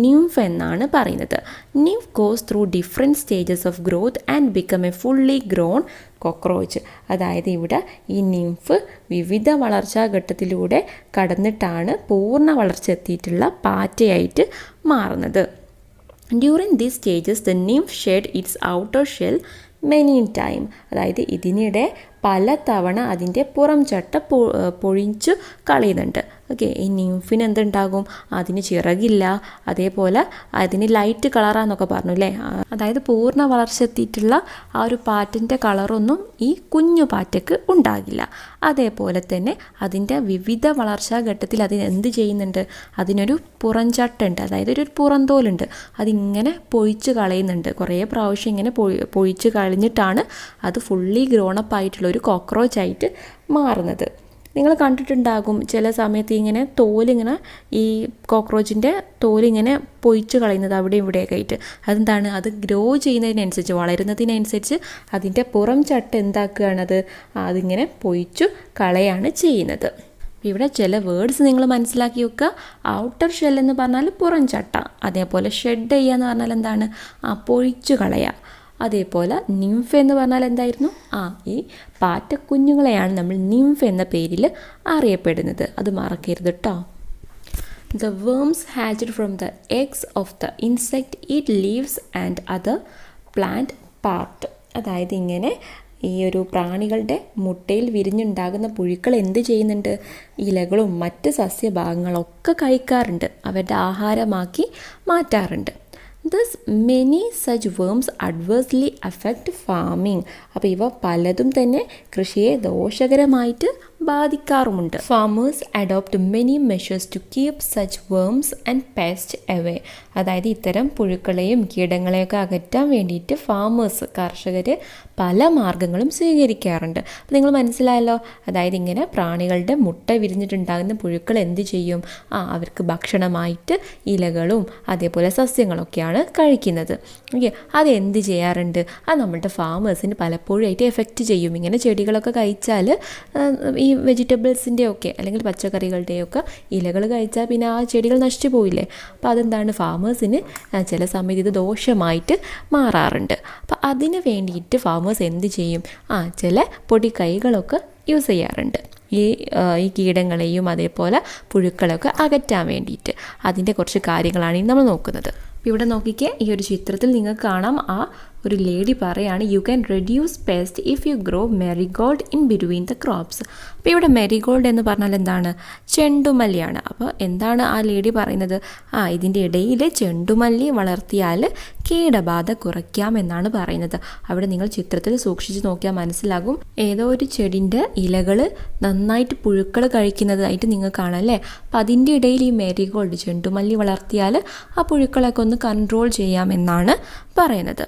നിംഫ് എന്നാണ് പറയുന്നത്. Nymph goes through different stages of growth and become A fully grown cockroach. അതായത് ഇവിടെ ഈ നിംഫ് വിവിധ വളർച്ചാ ഘട്ടത്തിലൂടെ കടന്നിട്ടാണ് പൂർണ്ണ വളർച്ച എത്തിയിട്ടുള്ള പാറ്റയായിട്ട് മാറുന്നത്. During these stages, the nymph shed its outer shell many time. അതായത് ഇതിനിടെ പല തവണ അതിൻ്റെ പുറം ചട്ട പൊഴിച്ചു കളയുന്നുണ്ട്. ഓക്കെ, ഈ നിംഫിന് എന്തുണ്ടാകും, അതിന് ചിറകില്ല, അതേപോലെ അതിന് ലൈറ്റ് കളറാന്നൊക്കെ പറഞ്ഞു അല്ലേ, അതായത് പൂർണ്ണ വളർച്ച എത്തിയിട്ടുള്ള ആ ഒരു പാറ്റിൻ്റെ കളറൊന്നും ഈ കുഞ്ഞു പാറ്റയ്ക്ക് ഉണ്ടാകില്ല. അതേപോലെ തന്നെ അതിൻ്റെ വിവിധ വളർച്ചാ ഘട്ടത്തിൽ അതിന് എന്ത് ചെയ്യുന്നുണ്ട്, അതിനൊരു പുറംചട്ടുണ്ട്, അതായത് ഒരു പുറന്തോലുണ്ട്, അതിങ്ങനെ പൊഴിച്ച് കളയുന്നുണ്ട്. കുറേ പ്രാവശ്യം ഇങ്ങനെ പൊഴിച്ച് കളഞ്ഞിട്ടാണ് അത് ഫുള്ളി ഗ്രോണപ്പ് ആയിട്ടുള്ള ഒരു കോക്രോച്ചായിട്ട് മാറുന്നത്. നിങ്ങൾ കണ്ടിട്ടുണ്ടാകും ചില സമയത്ത് ഇങ്ങനെ തോലിങ്ങനെ, ഈ കോക്രോച്ചിൻ്റെ തോലിങ്ങനെ പൊഴിച്ച് കളയുന്നത് അവിടെ ഇവിടെയൊക്കെ ആയിട്ട്. അതെന്താണ്, അത് ഗ്രോ ചെയ്യുന്നതിനനുസരിച്ച്, വളരുന്നതിനനുസരിച്ച് അതിൻ്റെ പുറം ചട്ട എന്താക്കുകയാണത്, അതിങ്ങനെ പൊഴിച്ചു കളയാണ് ചെയ്യുന്നത്. ഇവിടെ ചില വേർഡ്സ് നിങ്ങൾ മനസ്സിലാക്കി വെക്കുക. ഔട്ടർ ഷെൽ എന്ന് പറഞ്ഞാൽ പുറം ചട്ട, അതേപോലെ ഷെഡ് ചെയ്യുക എന്ന് പറഞ്ഞാൽ എന്താണ്, പൊഴിച്ചു കളയുക. അതേപോലെ നിംഫ് എന്ന് പറഞ്ഞാൽ എന്തായിരുന്നു, ഈ പാറ്റക്കുഞ്ഞുങ്ങളെയാണ് നമ്മൾ നിംഫ് എന്ന പേരിൽ അറിയപ്പെടുന്നത്. അത് മറക്കരുത് കേട്ടോ. The worms hatched from the eggs of the insect eat leaves and other plant part. അതായത് ഇങ്ങനെ ഈ ഒരു പ്രാണികളുടെ മുട്ടയിൽ വിരിഞ്ഞുണ്ടാകുന്ന പുഴുക്കൾ എന്ത് ചെയ്യുന്നുണ്ട്, ഇലകളും മറ്റ് സസ്യഭാഗങ്ങളൊക്കെ കഴിക്കാറുണ്ട്, അവരുടെ ആഹാരമാക്കി മാറ്റാറുണ്ട്. Thus many such worms adversely affect farming. അപ്പോൾ ഇവ പലതും തന്നെ കൃഷിയെ ദോഷകരമായിട്ട് ബാധിക്കാറുമുണ്ട്. Farmers adopt many measures to keep such worms and pest away. അതായത് ഇത്തരം പുഴുക്കളെയും കീടങ്ങളെയൊക്കെ അകറ്റാൻ വേണ്ടിയിട്ട് കർഷകർ പല മാർഗങ്ങളും സ്വീകരിക്കാറുണ്ട്. അപ്പോൾ നിങ്ങൾ മനസ്സിലായല്ലോ, അതായത് ഇങ്ങനെ പ്രാണികളുടെ മുട്ട വിരിഞ്ഞിട്ടുണ്ടാകുന്ന പുഴുക്കൾ എന്ത് ചെയ്യും, അവർക്ക് ഭക്ഷണമായിട്ട് ഇലകളും അതേപോലെ സസ്യങ്ങളൊക്കെയാണ് കഴിക്കുന്നത്. ഓക്കെ, അതെന്ത് ചെയ്യാറുണ്ട്, അത് നമ്മളുടെ ഫാമേഴ്സിന് പലപ്പോഴായിട്ട് എഫക്റ്റ് ചെയ്യും. ഇങ്ങനെ ചെടികളൊക്കെ കഴിച്ചാൽ, ഈ വെജിറ്റബിൾസിൻ്റെ ഒക്കെ അല്ലെങ്കിൽ പച്ചക്കറികളുടെയൊക്കെ ഇലകൾ കഴിച്ചാൽ പിന്നെ ആ ചെടികൾ നശിച്ചു പോയില്ലേ. അപ്പോൾ അതെന്താണ്, ഫാമേഴ്സിന് ചില സമയത്ത് ഇത് ദോഷമായിട്ട് മാറാറുണ്ട്. അപ്പോൾ അതിന് വേണ്ടിയിട്ട് ഫാമേഴ്സ് എന്ത് ചെയ്യും, ചില പൊടി കൈകളൊക്കെ യൂസ് ചെയ്യാറുണ്ട് ഈ കീടങ്ങളെയും അതേപോലെ പുഴുക്കളൊക്കെ അകറ്റാൻ വേണ്ടിയിട്ട്. അതിൻ്റെ കുറച്ച് കാര്യങ്ങളാണ് ഇനി നമ്മൾ നോക്കുന്നത്. ഇവിടെ നോക്കിക്കേ, ഈ ഒരു ചിത്രത്തിൽ നിങ്ങൾക്ക് കാണാം, ഒരു ലേഡി പറയാണ്, you can reduce pest if you grow marigold in between the crops. അപ്പോൾ ഇവിടെ മെറിഗോൾഡ് എന്ന് പറഞ്ഞാൽ എന്താണ്, ചെണ്ടുമല്ലിയാണ്. അപ്പോൾ എന്താണ് ആ ലേഡി പറയുന്നത്, ഇതിൻ്റെ ഇടയിൽ ചെണ്ടുമല്ലി വളർത്തിയാൽ കീടബാധ കുറയ്ക്കാം എന്നാണ് പറയുന്നത്. അവിടെ നിങ്ങൾ ചിത്രത്തിൽ സൂക്ഷിച്ച് നോക്കിയാൽ മനസ്സിലാകും, ഏതോ ഒരു ചെടിൻ്റെ ഇലകൾ നന്നായിട്ട് പുഴുക്കൾ കഴിക്കുന്നതായിട്ട് നിങ്ങൾക്ക് കാണാം അല്ലേ. അപ്പോൾ അതിൻ്റെ ഇടയിൽ ഈ മെറിഗോൾഡ് ചെണ്ടുമല്ലി വളർത്തിയാൽ ആ പുഴുക്കളൊക്കെ ഒന്ന് കൺട്രോൾ ചെയ്യാമെന്നാണ് പറയുന്നത്.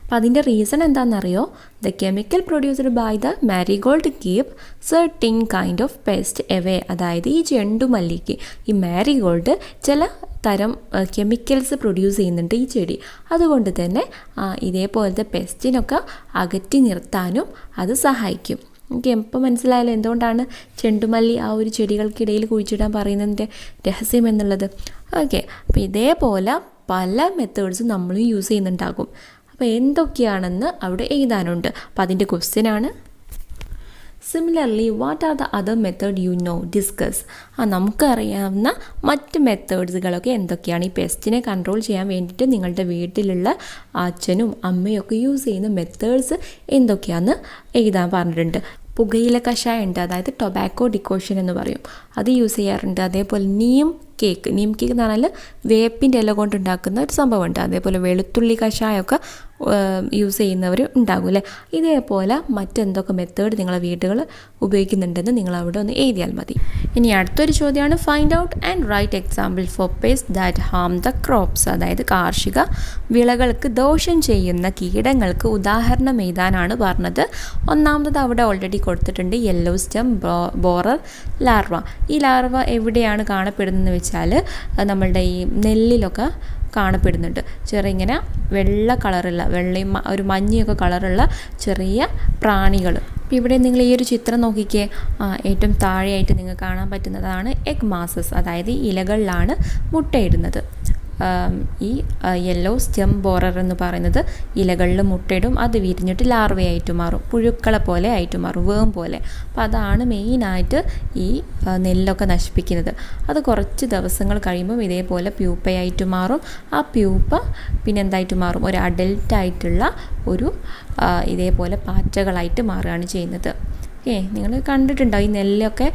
അപ്പം അതിൻ്റെ റീസൺ എന്താണെന്നറിയോ, the chemical produced by the marigold keep certain kind of pest away. അതായത് ഈ ചെണ്ടുമല്ലിക്ക് ഈ മാരിഗോൾഡ് ചില തരം കെമിക്കൽസ് പ്രൊഡ്യൂസ് ചെയ്യുന്നുണ്ട് ഈ ചെടി. അതുകൊണ്ട് തന്നെ ഇതേപോലത്തെ പെസ്റ്റിനൊക്കെ അകറ്റി നിർത്താനും അത് സഹായിക്കും. എനിക്ക് എപ്പോൾ മനസ്സിലായാലും എന്തുകൊണ്ടാണ് ചെണ്ടുമല്ലി ആ ഒരു ചെടികൾക്കിടയിൽ കുഴിച്ചിടാൻ പറയുന്നതിൻ്റെ രഹസ്യം എന്നുള്ളത്. ഓക്കെ, അപ്പോൾ ഇതേപോലെ പല മെത്തേഡ്സും നമ്മൾ യൂസ് ചെയ്യുന്നുണ്ടാകും. അപ്പോൾ എന്തൊക്കെയാണെന്ന് അവിടെ എഴുതാനുണ്ട്. അപ്പോൾ അതിൻ്റെ ക്വസ്റ്റ്യനാണ്, similarly what are the other method you know, discuss. നമുക്കറിയാവുന്ന മറ്റ് മെത്തേഡ്സുകളൊക്കെ എന്തൊക്കെയാണ്, ഈ പെസ്റ്റിനെ കൺട്രോൾ ചെയ്യാൻ വേണ്ടിയിട്ട് നിങ്ങളുടെ വീട്ടിലുള്ള അച്ഛനും അമ്മയും ഒക്കെ യൂസ് ചെയ്യുന്ന മെത്തേഡ്സ് എന്തൊക്കെയാണെന്ന് എഴുതാൻ പറഞ്ഞിട്ടുണ്ട്. പുകയില കഷായം ഉണ്ട്, അതായത് ടൊബാക്കോ ഡിക്കോഷൻ എന്ന് പറയും, അത് യൂസ് ചെയ്യാറുണ്ട്. അതേപോലെ നീം കേക്ക്. നീം കേക്ക് എന്ന് പറഞ്ഞാൽ വേപ്പിൻ്റെ ഇല കൊണ്ട് ഉണ്ടാക്കുന്ന ഒരു സംഭവമുണ്ട്. അതേപോലെ വെളുത്തുള്ളി കഷായമൊക്കെ യൂസ് ചെയ്യുന്നവർ ഉണ്ടാകും അല്ലേ. ഇതേപോലെ മറ്റെന്തൊക്കെ മെത്തേഡ് നിങ്ങളെ വീടുകൾ ഉപയോഗിക്കുന്നുണ്ടെന്ന് നിങ്ങൾ അവിടെ ഒന്ന് എഴുതിയാൽ മതി. ഇനി അടുത്തൊരു ചോദ്യമാണ് find out and write example for pest that harm the crops. അതായത് കാർഷിക വിളകൾക്ക് ദോഷം ചെയ്യുന്ന കീടങ്ങൾക്ക് ഉദാഹരണം എഴുതാനാണ് പറഞ്ഞത്. ഒന്നാമത് അവിടെ ഓൾറെഡി കൊടുത്തിട്ടുണ്ട് യെല്ലോ സ്റ്റെം ബോറർ ലാർവ. ഈ ലാർവ എവിടെയാണ് കാണപ്പെടുന്നതെന്ന് വെച്ചാൽ നമ്മളുടെ ഈ നെല്ലിലൊക്കെ കാണപ്പെടുന്നുണ്ട്. ചെറിയ ഇങ്ങനെ വെള്ള കളറുള്ള വെള്ളയും ഒരു മഞ്ഞയൊക്കെ കളറുള്ള ചെറിയ പ്രാണികൾ. അപ്പോൾ ഇവിടെ നിങ്ങൾ ഈ ഒരു ചിത്രം നോക്കിക്കേ. ഏറ്റവും താഴെയായിട്ട് നിങ്ങൾക്ക് കാണാൻ പറ്റുന്നതാണ് എഗ് മാസസ്, അതായത് ഇലകളിലാണ് മുട്ടയിടുന്നത്. ഈ യെല്ലോ സ്റ്റെം ബോറർ എന്ന് പറയുന്നത് ഇലകളിൽ മുട്ടയിടും, അത് വിരിഞ്ഞിട്ട് ലാർവയായിട്ട് മാറും, പുഴുക്കളെ പോലെ ആയിട്ട് മാറും, വേം പോലെ. അപ്പോൾ അതാണ് മെയിനായിട്ട് ഈ നെല്ലൊക്കെ നശിപ്പിക്കുന്നത്. അത് കുറച്ച് ദിവസങ്ങൾ കഴിയുമ്പം ഇതേപോലെ പ്യൂപ്പയായിട്ട് മാറും. ആ പ്യൂപ്പ പിന്നെ എന്തായിട്ട് മാറും, ഒരു അഡൽട്ടായിട്ടുള്ള ഒരു ഇതേപോലെ പാറ്റകളായിട്ട് മാറുകയാണ് ചെയ്യുന്നത്. നിങ്ങൾ കണ്ടിട്ടുണ്ടാവും ഈ നെല്ലൊക്കെ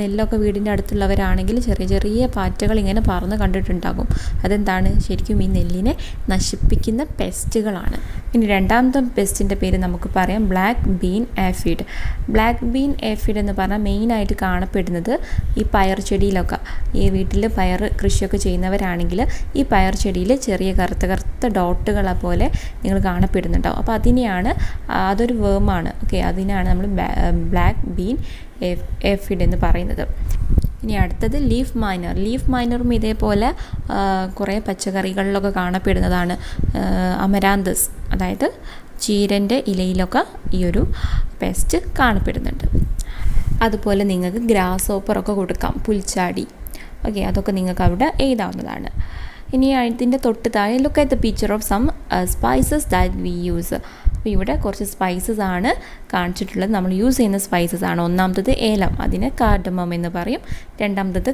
നെല്ലൊക്കെ വീടിൻ്റെ അടുത്തുള്ളവരാണെങ്കിൽ ചെറിയ ചെറിയ പാറ്റകൾ ഇങ്ങനെ പറന്ന് കണ്ടിട്ടുണ്ടാകും. അതെന്താണ്, ശരിക്കും ഈ നെല്ലിനെ നശിപ്പിക്കുന്ന പെസ്റ്റുകളാണ്. ഇനി രണ്ടാമത്തെ പെസ്റ്റിൻ്റെ പേര് നമുക്ക് പറയാം black been aphid. Black been aphid എന്ന് പറഞ്ഞാൽ മെയിനായിട്ട് കാണപ്പെടുന്നത് ഈ പയർ ചെടിയിലൊക്കെ. ഈ വീട്ടിൽ പയർ കൃഷിയൊക്കെ ചെയ്യുന്നവരാണെങ്കിൽ ഈ പയർ ചെടിയിൽ ചെറിയ കറുത്ത കറുത്ത ഡോട്ടുകളെ പോലെ നിങ്ങൾ കാണപ്പെടുന്നുണ്ടാവും. അപ്പോൾ അതൊരു വേമാണ്. അതിനാണ് നമ്മൾ ബ്ലാക്ക് ബീൻ എഫിഡ് എന്ന് പറയുന്നത്. ഇനി അടുത്തത് ലീഫ് മൈനർ. ലീഫ് മൈനറും ഇതേപോലെ കുറേ പച്ചക്കറികളിലൊക്കെ കാണപ്പെടുന്നതാണ്. അമരാന്തസ്, അതായത് ചീരൻ്റെ ഇലയിലൊക്കെ ഈ ഒരു പെസ്റ്റ് കാണപ്പെടുന്നുണ്ട്. അതുപോലെ നിങ്ങൾക്ക് ഗ്രാസ് ഹോപ്പറൊക്കെ കൊടുക്കാം, പുൽച്ചാടി. അതൊക്കെ നിങ്ങൾക്ക് അവിടെ എഴുതാവുന്നതാണ്. ഇനി ഇതിൻ്റെ തൊട്ട് താഴെ look at the picture of some spices that we use. അപ്പോൾ ഇവിടെ കുറച്ച് സ്പൈസസ് ആണ് കാണിച്ചിട്ടുള്ളത്. നമ്മൾ യൂസ് ചെയ്യുന്ന സ്പൈസസ് ആണ്. ഒന്നാമത്തത് ഏലം, അതിനെ കാർഡമം എന്ന് പറയും. രണ്ടാമത്തത്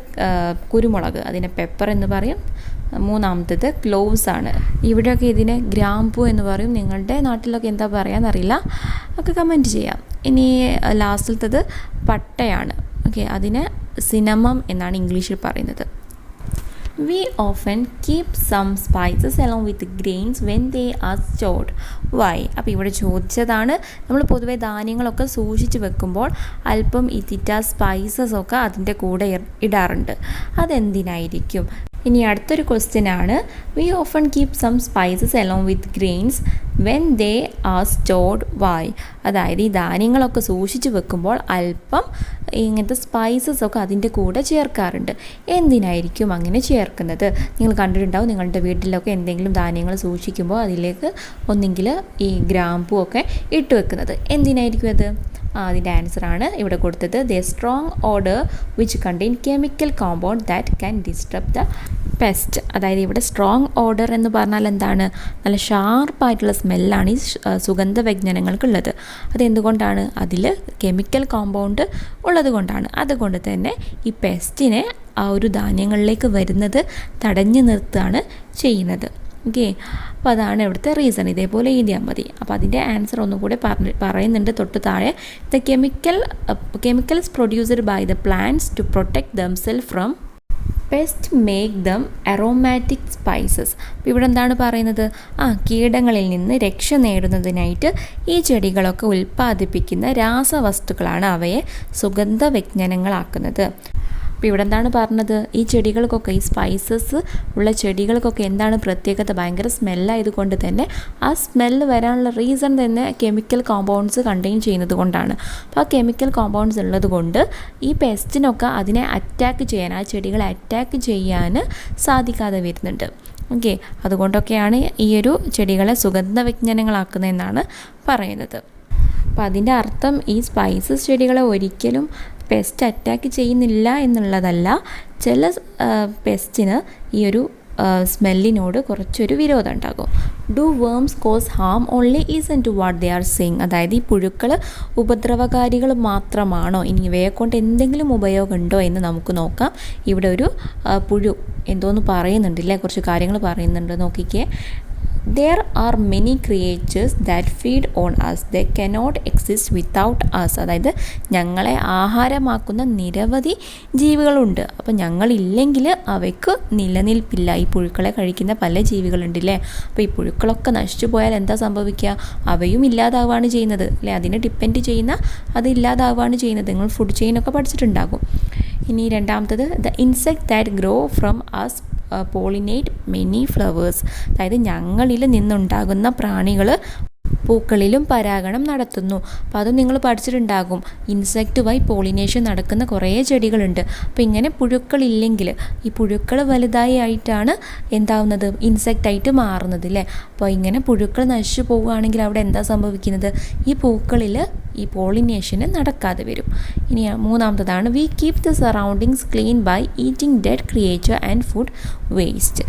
കുരുമുളക്, അതിനെ പെപ്പർ എന്ന് പറയും. മൂന്നാമത്തത് ക്ലോവ്സ് ആണ്. ഇവിടെയൊക്കെ ഇതിനെ ഗ്രാമ്പൂ എന്ന് പറയും. നിങ്ങളുടെ നാട്ടിലൊക്കെ എന്താ പറയാന്നറിയില്ല, ഒക്കെ കമൻറ്റ് ചെയ്യാം. ഇനി ലാസ്റ്റിലത്തത് പട്ടയാണ്. അതിനെ സിനമം എന്നാണ് ഇംഗ്ലീഷിൽ പറയുന്നത്. We often keep some spices along with grains when they are stored. Why? അപ്പോൾ ഇവിടെ ചോദിച്ചതാണ്, നമ്മൾ പൊതുവെ ധാന്യങ്ങളൊക്കെ സൂക്ഷിച്ച് വെക്കുമ്പോൾ അല്പം ഇതിറ്റ സ്പൈസസ് ഒക്കെ അതിൻ്റെ കൂടെ ഇടാറുണ്ട്. അതെന്തിനായിരിക്കും? ഇനി അടുത്തൊരു ക്വസ്റ്റ്യൻ ആണ്, we often keep some spices along with grains when they are stored why. അതായത് ഈ ധാന്യങ്ങളൊക്കെ സൂക്ഷിച്ച് വെക്കുമ്പോൾ അല്പം ഇങ്ങനത്തെ സ്പൈസസ് ഒക്കെ അതിൻ്റെ കൂടെ ചേർക്കാറുണ്ട്. എന്തിനായിരിക്കും അങ്ങനെ ചേർക്കുന്നത്? നിങ്ങൾ കണ്ടിട്ടുണ്ടാവും, നിങ്ങളുടെ വീട്ടിലൊക്കെ എന്തെങ്കിലും ധാന്യങ്ങൾ സൂക്ഷിക്കുമ്പോൾ അതിലേക്ക് ഒന്നെങ്കിൽ ഈ ഗ്രാമ്പൂ ഒക്കെ ഇട്ട് വെക്കുന്നത്. എന്തിനായിരിക്കും അത്? അതിൻ്റെ ആൻസറാണ് ഇവിടെ കൊടുത്തത്. The strong order which contain chemical compound that can disturb the pest. അതായത് ഇവിടെ സ്ട്രോങ് ഓഡർ എന്ന് പറഞ്ഞാൽ എന്താണ്? നല്ല ഷാർപ്പായിട്ടുള്ള സ്മെല്ലാണ് ഈ സുഗന്ധവ്യഞ്ജനങ്ങൾക്കുള്ളത്. അതെന്തുകൊണ്ടാണ്? അതിൽ കെമിക്കൽ കോമ്പൗണ്ട് ഉള്ളത് കൊണ്ടാണ്. അതുകൊണ്ട് തന്നെ ഈ പെസ്റ്റിനെ ആ ഒരു ധാന്യങ്ങളിലേക്ക് വരുന്നത് തടഞ്ഞു നിർത്തുകയാണ് ചെയ്യുന്നത്. അപ്പോൾ അതാണ് ഇവിടുത്തെ റീസൺ. ഇതേപോലെ എഴുതിയാൽ മതി. അപ്പോൾ അതിൻ്റെ ആൻസർ ഒന്നും കൂടെ പറയുന്നുണ്ട് തൊട്ട് താഴെ. The chemicals produced by the plants to protect themself from pest make them aromatic spices. അപ്പോൾ ഇവിടെ എന്താണ് പറയുന്നത്? കീടങ്ങളിൽ നിന്ന് രക്ഷ നേടുന്നതിനായിട്ട് ഈ ചെടികളൊക്കെ ഉൽപ്പാദിപ്പിക്കുന്ന രാസവസ്തുക്കളാണ് അവയെ സുഗന്ധവ്യഞ്ജനങ്ങളാക്കുന്നത്. അപ്പോൾ ഇവിടെ എന്താണ് പറഞ്ഞത്? ഈ ചെടികൾക്കൊക്കെ, ഈ സ്പൈസസ് ഉള്ള ചെടികൾക്കൊക്കെ എന്താണ് പ്രത്യേകത? ഭയങ്കര സ്മെല്ലായതുകൊണ്ട് തന്നെ ആ സ്മെല്ല് വരാനുള്ള റീസൺ തന്നെ കെമിക്കൽ കോമ്പൗണ്ട്സ് കണ്ടെയ്ൻ ചെയ്യുന്നത് കൊണ്ടാണ്. അപ്പോൾ ആ കെമിക്കൽ കോമ്പൗണ്ട്സ് ഉള്ളത് കൊണ്ട് ഈ പെസ്റ്റിനൊക്കെ അതിനെ അറ്റാക്ക് ചെയ്യാൻ, ആ ചെടികളെ അറ്റാക്ക് ചെയ്യാൻ സാധിക്കാതെ വരുന്നുണ്ട്. അതുകൊണ്ടൊക്കെയാണ് ഈ ഒരു ചെടികളെ സുഗന്ധവ്യഞ്ജനങ്ങളാക്കുന്നതെന്നാണ് പറയുന്നത്. അപ്പോൾ അതിൻ്റെ അർത്ഥം ഈ സ്പൈസസ് ചെടികളെ ഒരിക്കലും പെസ്റ്റ് അറ്റാക്ക് ചെയ്യുന്നില്ല എന്നുള്ളതല്ല. ചില പെസ്റ്റിന് ഈ ഒരു സ്മെല്ലിനോട് കുറച്ചൊരു വിരോധം ഉണ്ടാകും. Do worms cause harm only reason to what they are saying. അതായത് ഈ പുഴുക്കൾ ഉപദ്രവകാരികൾ മാത്രമാണോ, ഇനി ഇവയെ കൊണ്ട് എന്തെങ്കിലും ഉപയോഗമുണ്ടോ എന്ന് നമുക്ക് നോക്കാം. ഇവിടെ ഒരു പുഴു എന്തോന്ന് പറയുന്നുണ്ടല്ലേ, കുറച്ച് കാര്യങ്ങൾ പറയുന്നുണ്ട്, നോക്കിക്കേ. there are many creatures that feed on us. They cannot exist without us. അതായത് ഞങ്ങളെ ആഹാരമാക്കുന്ന നിരവധി ജീവികളുണ്ട്. അപ്പോൾ ഞങ്ങളില്ലെങ്കിൽ അവയ്ക്ക് നിലനിൽപ്പില്ല. ഈ പുഴുക്കളെ കഴിക്കുന്ന പല ജീവികളുണ്ടല്ലേ. അപ്പോൾ ഈ പുഴുക്കളൊക്കെ നശിച്ചു പോയാൽ എന്താ സംഭവിക്കുക? അവയും ഇല്ലാതാവുകയാണ് ചെയ്യുന്നത് അല്ലേ. അതിനെ ഡിപ്പെൻഡ് ചെയ്യുന്ന അത് ഇല്ലാതാവുകയാണ് ചെയ്യുന്നത്. നിങ്ങൾ ഫുഡ് ചെയിനൊക്കെ പഠിച്ചിട്ടുണ്ടാകും. ഇനി രണ്ടാമത്തത്, the insect that grow from us pollinate many flowers. അതായത് ഞങ്ങളിൽ നിന്നുണ്ടാകുന്ന പ്രാണികൾ പൂക്കളിലും പരാഗണം നടത്തുന്നു. അപ്പോൾ അത് നിങ്ങൾ പഠിച്ചിട്ടുണ്ടാകും. ഇൻസെക്റ്റ് വഴി പോളിനേഷൻ നടക്കുന്ന കുറേ ചെടികളുണ്ട്. അപ്പോൾ ഇങ്ങനെ പുഴുക്കളില്ലെങ്കിൽ ഈ പുഴുക്കൾ വലുതായി ആയിട്ടാണ് എന്താവുന്നത്, ഇൻസെക്റ്റായിട്ട് മാറുന്നത് അല്ലേ. അപ്പോൾ ഇങ്ങനെ പുഴുക്കൾ നശിച്ചു പോവുകയാണെങ്കിൽ അവിടെ എന്താ സംഭവിക്കുന്നത്, ഈ പൂക്കളിൽ ഈ പോളിനേഷന് നടക്കാതെ വരും. ഇനി മൂന്നാമത്തതാണ്, we keep the surroundings clean by eating dead creature and food waste.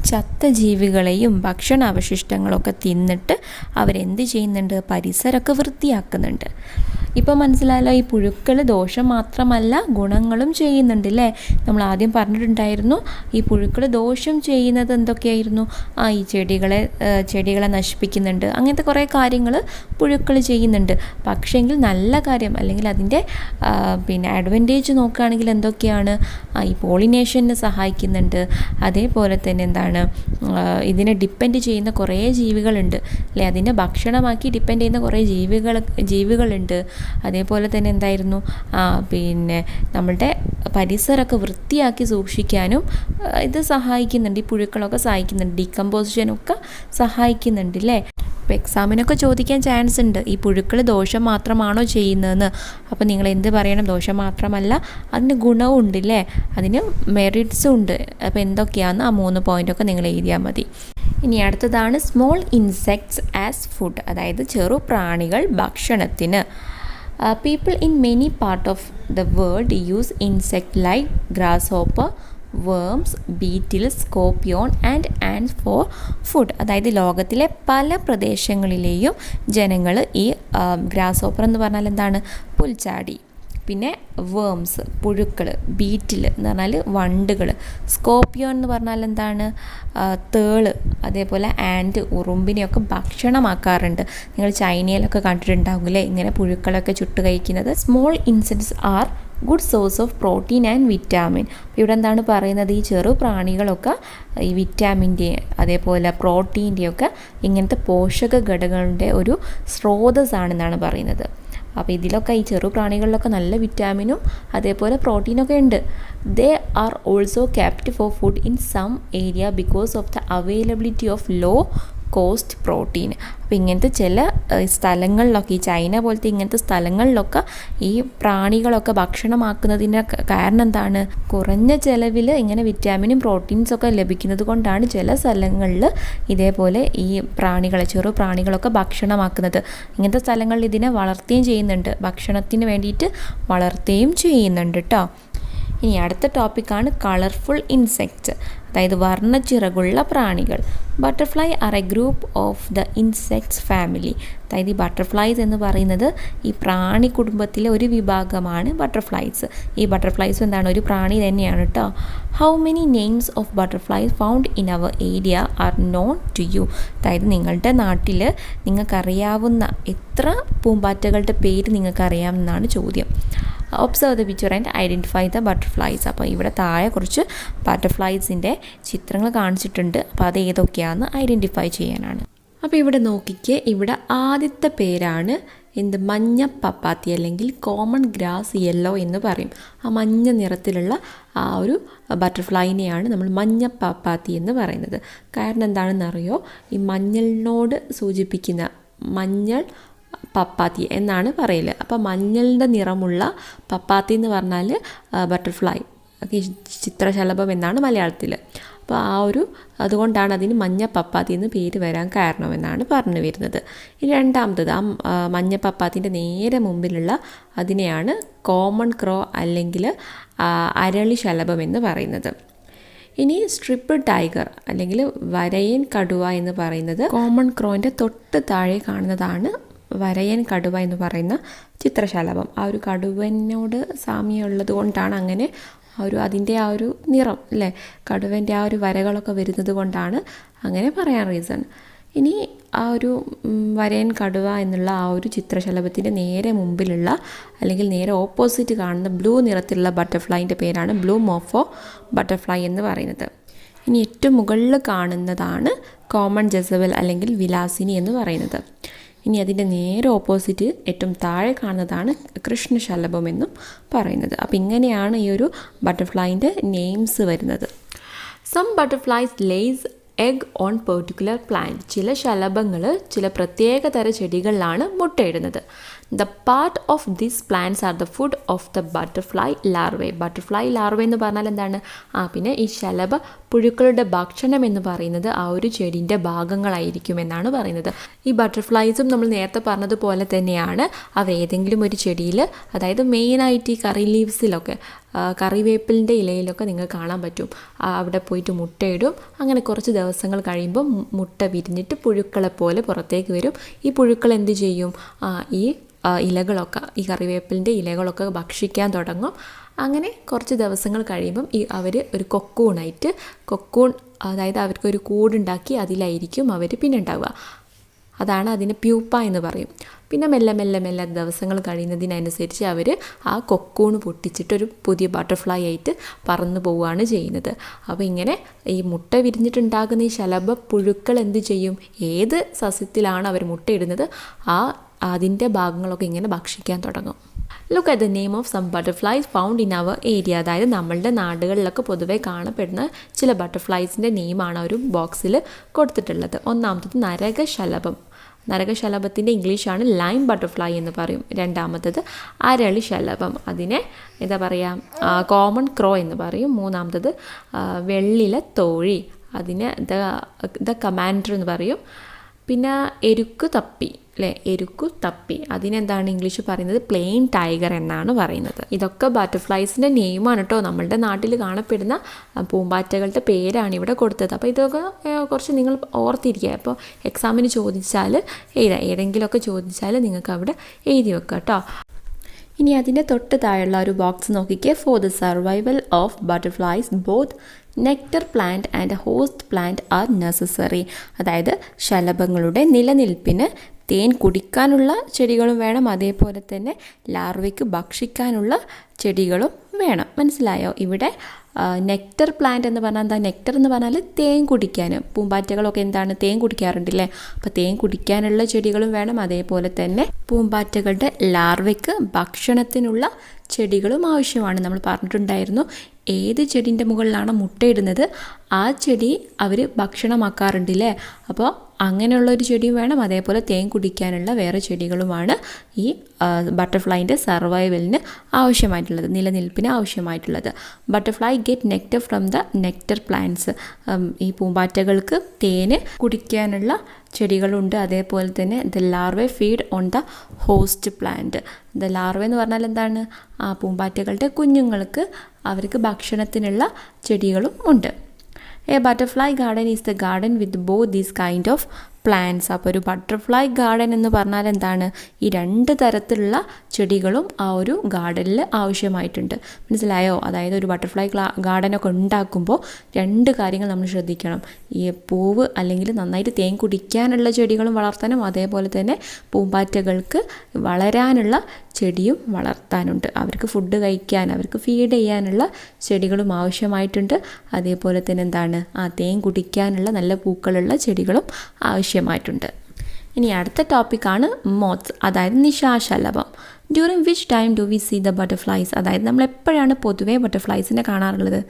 ചത്ത ജീവികളെയും ഭക്ഷണാവശിഷ്ടങ്ങളൊക്കെ തിന്നിട്ട് അവരെന്ത് ചെയ്യുന്നുണ്ട്, പരിസരമൊക്കെ വൃത്തിയാക്കുന്നുണ്ട്. ഇപ്പോൾ മനസ്സിലായല്ലോ, ഈ പുഴുക്കൾ ദോഷം മാത്രമല്ല ഗുണങ്ങളും ചെയ്യുന്നുണ്ട് അല്ലേ. നമ്മൾ ആദ്യം പറഞ്ഞിട്ടുണ്ടായിരുന്നു ഈ പുഴുക്കൾ ദോഷം ചെയ്യുന്നത് എന്തൊക്കെയായിരുന്നു, ഈ ചെടികളെ നശിപ്പിക്കുന്നുണ്ട്, അങ്ങനത്തെ കുറേ കാര്യങ്ങൾ പുഴുക്കൾ ചെയ്യുന്നുണ്ട്. പക്ഷേങ്കിൽ നല്ല കാര്യം അല്ലെങ്കിൽ അതിൻ്റെ അഡ്വാൻറ്റേജ് നോക്കുകയാണെങ്കിൽ എന്തൊക്കെയാണ്, ഈ പോളിനേഷന് സഹായിക്കുന്നുണ്ട്. അതേപോലെ തന്നെ എന്താണ്, ഇതിനെ ഡിപ്പെൻഡ് ചെയ്യുന്ന കുറേ ജീവികളുണ്ട് അല്ലേ. അതിനെ ഭക്ഷണമാക്കി ഡിപ്പെൻഡ് ചെയ്യുന്ന കുറേ ജീവികളുണ്ട്. അതേപോലെ തന്നെ എന്തായിരുന്നു, നമ്മളുടെ പരിസരമൊക്കെ വൃത്തിയാക്കി സൂക്ഷിക്കാനും ഇത് സഹായിക്കുന്നുണ്ട്. ഈ പുഴുക്കളൊക്കെ സഹായിക്കുന്നുണ്ട്. ഡീകമ്പോസിഷനൊക്കെ സഹായിക്കുന്നുണ്ട് അല്ലേ. ഇപ്പോൾ എക്സാമിനൊക്കെ ചോദിക്കാൻ ചാൻസ് ഉണ്ട്, ഈ പുഴുക്കൾ ദോഷം മാത്രമാണോ ചെയ്യുന്നതെന്ന്. അപ്പോൾ നിങ്ങൾ എന്ത് പറയണം, ദോഷം മാത്രമല്ല അതിന് ഗുണവും ഉണ്ട് അല്ലേ, അതിന് മെറിറ്റ്സും ഉണ്ട്. അപ്പോൾ എന്തൊക്കെയാണെന്ന് ആ 3 പോയിൻ്റൊക്കെ നിങ്ങൾ എഴുതിയാൽ മതി. ഇനി അടുത്തതാണ് സ്മോൾ ഇൻസെക്ട്സ് ആസ് ഫുഡ്. അതായത് ചെറു പ്രാണികൾ ഭക്ഷണത്തിന്. People in many parts of the world use insects like grasshopper, worms, beetles, scorpion and ants for food. അതായത് ലോകത്തിലെ പല പ്രദേശങ്ങളിലെയും ജനങ്ങൾ ഈ ഗ്രാസ് എന്ന് പറഞ്ഞാൽ എന്താണ്, പുൽച്ചാടി, പിന്നെ വേംസ് പുഴുക്കൾ, ബീറ്റിൽ എന്ന് പറഞ്ഞാൽ വണ്ടുകൾ, സ്കോർപ്പിയോൺ എന്ന് പറഞ്ഞാൽ എന്താണ്, തേള്, അതേപോലെ ആൻഡ് ഉറുമ്പിനെയൊക്കെ ഭക്ഷണമാക്കാറുണ്ട്. നിങ്ങൾ ചൈനയിലൊക്കെ കണ്ടിട്ടുണ്ടാകില്ലേ ഇങ്ങനെ പുഴുക്കളൊക്കെ ചുട്ട് കഴിക്കുന്നത്. Small insects are good source of protein and vitamin. ഇവിടെ എന്താണ് പറയുന്നത്, ഈ ചെറു പ്രാണികളൊക്കെ ഈ വിറ്റാമിൻ്റെ അതേപോലെ പ്രോട്ടീൻ്റെയൊക്കെ ഇങ്ങനത്തെ പോഷക ഘടകങ്ങളുടെ ഒരു സ്രോതസ്സാണെന്നാണ് പറയുന്നത്. അപ്പോൾ ഇതിലൊക്കെ ഈ ചെറു പ്രാണികളിലൊക്കെ നല്ല വിറ്റാമിനും അതേപോലെ പ്രോട്ടീനൊക്കെ ഉണ്ട്. They are also kept for food in some area because of the availability of low cost protein. അപ്പോൾ ഇങ്ങനത്തെ ചില സ്ഥലങ്ങളിലൊക്കെ, ഈ ചൈന പോലത്തെ ഇങ്ങനത്തെ സ്ഥലങ്ങളിലൊക്കെ ഈ പ്രാണികളൊക്കെ ഭക്ഷണമാക്കുന്നതിന് കാരണം എന്താണ്, കുറഞ്ഞ ചിലവിൽ ഇങ്ങനെ വിറ്റാമിനും പ്രോട്ടീൻസൊക്കെ ലഭിക്കുന്നത് കൊണ്ടാണ് ചില സ്ഥലങ്ങളിൽ ഇതേപോലെ ഈ ചെറു പ്രാണികളൊക്കെ ഭക്ഷണമാക്കുന്നത്. ഇങ്ങനത്തെ സ്ഥലങ്ങളിൽ ഇതിനെ വളർത്തുകയും ചെയ്യുന്നുണ്ട്, ഭക്ഷണത്തിന് വേണ്ടിയിട്ട് വളർത്തുകയും ചെയ്യുന്നുണ്ട് കേട്ടോ. ഇനി അടുത്ത ടോപ്പിക്കാണ് കളർഫുൾ ഇൻസെക്ട്സ്, അതായത് വർണ്ണച്ചിറകുള്ള പ്രാണികൾ. Butterfly are a group of the insects family. അതായത് ഈ ബട്ടർഫ്ലൈസ് എന്ന് പറയുന്നത് ഈ പ്രാണി കുടുംബത്തിലെ ഒരു വിഭാഗമാണ് ബട്ടർഫ്ലൈസ്. ഈ ബട്ടർഫ്ലൈസ് എന്താണ്, ഒരു പ്രാണി തന്നെയാണ് കേട്ടോ. How many names of butterflies found in our area are known to you. അതായത് നിങ്ങളുടെ നാട്ടിൽ നിങ്ങൾക്കറിയാവുന്ന എത്ര പൂമ്പാറ്റകളുടെ പേര് നിങ്ങൾക്കറിയാമെന്നാണ് ചോദ്യം. Observe the picture and identify the butterflies. അപ്പോൾ ഇവിടെ താഴെ കുറച്ച് ബട്ടർഫ്ലൈസിൻ്റെ ചിത്രങ്ങൾ കാണിച്ചിട്ടുണ്ട്. അപ്പോൾ അത് ഏതൊക്കെയാണെന്ന് ഐഡൻറ്റിഫൈ ചെയ്യാനാണ്. അപ്പോൾ ഇവിടെ നോക്കിക്കേ, ഇവിടെ ആദ്യത്തെ പേരാണ് മഞ്ഞ പപ്പാത്തി അല്ലെങ്കിൽ കോമൺ ഗ്രാസ് യെല്ലോ എന്ന് പറയും. ആ മഞ്ഞ നിറത്തിലുള്ള ആ ഒരു ബട്ടർഫ്ലൈനെയാണ് നമ്മൾ മഞ്ഞ പപ്പാത്തി എന്ന് പറയുന്നത്. കാരണം എന്താണെന്നറിയോ, ഈ മഞ്ഞളിനോട് സൂചിപ്പിക്കുന്ന മഞ്ഞൾ പപ്പാത്തി എന്നാണ് പറയല്. അപ്പോൾ മഞ്ഞളുടെ നിറമുള്ള പപ്പാത്തി എന്ന് പറഞ്ഞാൽ ബട്ടർഫ്ലൈ, ചിത്രശലഭം എന്നാണ് മലയാളത്തിൽ. അപ്പോൾ അതുകൊണ്ടാണ് അതിന് മഞ്ഞ പപ്പാത്തി എന്ന് പേര് വരാൻ കാരണമെന്നാണ് പറഞ്ഞു വരുന്നത്. ഇനി രണ്ടാമത്തത്, ആ മഞ്ഞ പപ്പാത്തിൻ്റെ നേരെ മുമ്പിലുള്ള അതിനെയാണ് കോമൺ ക്രോ അല്ലെങ്കിൽ അരളി ശലഭം എന്ന് പറയുന്നത്. ഇനി സ്ട്രിപ്പ് ടൈഗർ അല്ലെങ്കിൽ വരയൻ കടുവ എന്ന് പറയുന്നത് കോമൺ ക്രോൻ്റെ തൊട്ട് താഴെ കാണുന്നതാണ് വരയൻ കടുവ എന്ന് പറയുന്ന ചിത്രശലഭം. ആ ഒരു കടുവനോട് സാമ്യമുള്ളത് കൊണ്ടാണ് അങ്ങനെ അതിൻ്റെ ആ ഒരു നിറം അല്ലേ, കടുവൻ്റെ ആ ഒരു വരകളൊക്കെ വരുന്നത് കൊണ്ടാണ് അങ്ങനെ പറയാൻ റീസൺ. ഇനി ആ ഒരു വരയൻ കടുവ എന്നുള്ള ആ ഒരു ചിത്രശലഭത്തിൻ്റെ നേരെ മുമ്പിലുള്ള അല്ലെങ്കിൽ നേരെ ഓപ്പോസിറ്റ് കാണുന്ന ബ്ലൂ നിറത്തിലുള്ള ബട്ടർഫ്ലൈൻ്റെ പേരാണ് ബ്ലൂ മോഫോ ബട്ടർഫ്ലൈ എന്ന് പറയുന്നത്. ഇനി ഏറ്റവും മുകളിൽ കാണുന്നതാണ് കോമൺ ജസബൽ അല്ലെങ്കിൽ വിലാസിനി എന്ന് പറയുന്നത്. ഇനി അതിൻ്റെ നേരെ ഓപ്പോസിറ്റ് ഏറ്റവും താഴെ കാണുന്നതാണ് കൃഷ്ണശലഭം എന്നും പറയുന്നത്. അപ്പോൾ ഇങ്ങനെയാണ് ഈ ഒരു ബട്ടർഫ്ലൈൻ്റെ നെയിംസ് വരുന്നത്. Some butterflies lays egg on particular plant. ചില ശലഭങ്ങൾ ചില പ്രത്യേക തര ചെടികളിലാണ് മുട്ടയിടുന്നത്. The part of these plants are the food of the butterfly larvae. Butterfly larvae എന്ന് പറഞ്ഞാൽ എന്താണ്? പിന്നെ ഈ ശലഭ പുഴുക്കളുടെ ഭക്ഷണം എന്ന് പറയുന്നത് ആ ഒരു ചെടീൻ്റെ ഭാഗങ്ങളായിരിക്കും എന്നാണ് പറയുന്നത്. ഈ ബട്ടർഫ്ലൈസും നമ്മൾ നേരത്തെ പറഞ്ഞതുപോലെ തന്നെയാണ് അവ ഏതെങ്കിലും ഒരു ചെടിയിൽ, അതായത് മെയിനായിട്ട് ഈ കറി ലീവ്സിലൊക്കെ, കറിവേപ്പിലിൻ്റെ ഇലയിലൊക്കെ നിങ്ങൾക്ക് കാണാൻ പറ്റും. അവിടെ പോയിട്ട് മുട്ടയിടും. അങ്ങനെ കുറച്ച് ദിവസങ്ങൾ കഴിയുമ്പോൾ മുട്ട വിരിഞ്ഞിട്ട് പുഴുക്കളെ പോലെ പുറത്തേക്ക് വരും. ഈ പുഴുക്കൾ എന്ത് ചെയ്യും? ഈ ഇലകളൊക്കെ, ഈ കറിവേപ്പിലിൻ്റെ ഇലകളൊക്കെ ഭക്ഷിക്കാൻ തുടങ്ങും. അങ്ങനെ കുറച്ച് ദിവസങ്ങൾ കഴിയുമ്പം അവർ ഒരു കൊക്കൂൺ, അതായത് അവർക്കൊരു കൂടുണ്ടാക്കി അതിലായിരിക്കും അവർ പിന്നെ ഉണ്ടാവുക. അതാണ് അതിന് പ്യൂപ്പ എന്ന് പറയും. പിന്നെ മെല്ലെ മെല്ലെ മെല്ലെ ദിവസങ്ങൾ കഴിയുന്നതിനനുസരിച്ച് അവർ ആ കൊക്കൂണ് പൊട്ടിച്ചിട്ടൊരു പുതിയ ബട്ടർഫ്ലൈ ആയിട്ട് പറന്നു പോവുകയാണ് ചെയ്യുന്നത്. അപ്പോൾ ഇങ്ങനെ ഈ മുട്ട വിരിഞ്ഞിട്ടുണ്ടാകുന്ന ഈ ശലഭ പുഴുക്കൾ എന്ത് ചെയ്യും? ഏത് സസ്യത്തിലാണ് അവർ മുട്ടയിടുന്നത് അതിൻ്റെ ഭാഗങ്ങളൊക്കെ ഇങ്ങനെ ഭക്ഷിക്കാൻ തുടങ്ങും. Look at the name of some butterflies found in our area. അതായത് നമ്മളുടെ നാടുകളിലൊക്കെ പൊതുവെ കാണപ്പെടുന്ന ചില ബട്ടർഫ്ലൈസിൻ്റെ നെയിമാണ് ഒരു ബോക്സിൽ കൊടുത്തിട്ടുള്ളത്. ഒന്നാമത്തത് നരകശലഭം. നരകശലഭത്തിൻ്റെ ഇംഗ്ലീഷാണ് ലൈം ബട്ടർഫ്ലൈ എന്ന് പറയും. രണ്ടാമത്തത് അരളി ശലഭം, അതിനെ എന്താ പറയുക, കോമൺ ക്രോ എന്ന് പറയും. മൂന്നാമത്തത് വെള്ളില തോഴി, അതിനെ ദ കമാൻഡർ എന്ന് പറയും. പിന്നെ എരുക്കു തപ്പി, അതിനെന്താണ് ഇംഗ്ലീഷ് പറയുന്നത്? പ്ലെയിൻ ടൈഗർ എന്നാണ് പറയുന്നത്. ഇതൊക്കെ ബട്ടർഫ്ലൈസിൻ്റെ നെയിമാണ് കേട്ടോ. നമ്മളുടെ നാട്ടിൽ കാണപ്പെടുന്ന പൂമ്പാറ്റകളുടെ പേരാണ് ഇവിടെ കൊടുത്തത്. അപ്പോൾ ഇതൊക്കെ കുറച്ച് നിങ്ങൾ ഓർത്തിരിക്കുക. അപ്പോൾ എക്സാമിന് ചോദിച്ചാൽ ഏതെങ്കിലുമൊക്കെ ചോദിച്ചാൽ നിങ്ങൾക്ക് അവിടെ എഴുതി വെക്കുക കേട്ടോ. ഇനി അതിൻ്റെ തൊട്ട് താഴെയുള്ള ഒരു ബോക്സ് നോക്കിക്കേ. For the survival of butterflies both nectar plant and host plant R necessary. അതായത് ശലഭങ്ങളുടെ നിലനിൽപ്പിന് തേൻ കുടിക്കാനുള്ള ചെടികളും വേണം, അതേപോലെ തന്നെ ലാർവയ്ക്ക് ഭക്ഷിക്കാനുള്ള ചെടികളും വേണം. മനസ്സിലായോ? ഇവിടെ നെക്ടർ പ്ലാന്റ് എന്ന് പറഞ്ഞാൽ എന്താ? നെക്ടർ എന്ന് പറഞ്ഞാൽ തേൻ കുടിക്കാൻ. പൂമ്പാറ്റകളൊക്കെ എന്താണ്? തേൻ കുടിക്കാറുണ്ടല്ലേ? അപ്പോൾ തേൻ കുടിക്കാനുള്ള ചെടികളും വേണം, അതേപോലെ തന്നെ പൂമ്പാറ്റകളുടെ ലാർവയ്ക്ക് ഭക്ഷണത്തിനുള്ള ചെടികളും ആവശ്യമാണ്. നമ്മൾ പറഞ്ഞിട്ടുണ്ടായിരുന്നു, ഏത് ചെടീൻ്റെ മുകളിലാണ് മുട്ടയിടുന്നത് ആ ചെടി അവർ ഭക്ഷണമാക്കാറുണ്ടല്ലേ. അപ്പോൾ അങ്ങനെയുള്ളൊരു ചെടിയും വേണം, അതേപോലെ തേൻ കുടിക്കാനുള്ള വേറെ ചെടികളുമാണ് ഈ ബട്ടർഫ്ലൈൻ്റെ സർവൈവലിന് ആവശ്യമായിട്ടുള്ളത്, നിലനിൽപ്പിന് ആവശ്യമായിട്ടുള്ളത്. Butterfly get nectar from the nectar plants. ഈ പൂമ്പാറ്റകൾക്ക് തേന് കുടിക്കാനുള്ള ചെടികളുണ്ട്, അതേപോലെ തന്നെ the larvae feed on the host plant. The larvae എന്ന് പറഞ്ഞാൽ എന്താണ്? പൂമ്പാറ്റകളുടെ കുഞ്ഞുങ്ങൾക്ക് അവർക്ക് ഭക്ഷണത്തിനുള്ള ചെടികളും ഉണ്ട്. A butterfly garden is the garden with both these kind of plants. അപ്പോൾ ഒരു ബട്ടർഫ്ലൈ ഗാർഡൻ എന്ന് പറഞ്ഞാൽ എന്താണ്? ഈ രണ്ട് തരത്തിലുള്ള ചെടികളും ആ ഒരു ഗാർഡനിൽ ആവശ്യമായിട്ടുണ്ട്. മനസ്സിലായോ? അതായത് ഒരു ബട്ടർഫ്ലൈ ഗാർഡനൊക്കെ ഉണ്ടാക്കുമ്പോൾ രണ്ട് കാര്യങ്ങൾ നമ്മൾ ശ്രദ്ധിക്കണം. ഈ പൂവ് അല്ലെങ്കിൽ നന്നായിട്ട് തേൻ കുടിക്കാനുള്ള ചെടികളും വളർത്താനും, അതേപോലെ തന്നെ പൂമ്പാറ്റകൾക്ക് വളരാനുള്ള ചെടിയും വളർത്താനുണ്ട്. അവർക്ക് ഫുഡ് കഴിക്കാൻ, അവർക്ക് ഫീഡ് ചെയ്യാനുള്ള ചെടികളും ആവശ്യമായിട്ടുണ്ട്. അതേപോലെ തന്നെ എന്താണ്? തേൻ കുടിക്കാനുള്ള നല്ല പൂക്കളുള്ള ചെടികളും ആവശ്യമായിട്ടുണ്ട്. ഇനി അടുത്ത ടോപ്പിക്കാണ് മോത്സ്, അതായത് നിശാശലഭം. During which time do we see the butterflies? അതായത് നമ്മൾ എപ്പോഴാണ് പൊതുവേ ബട്ടർഫ്ലൈസിനെ കാണാറുള്ളത്?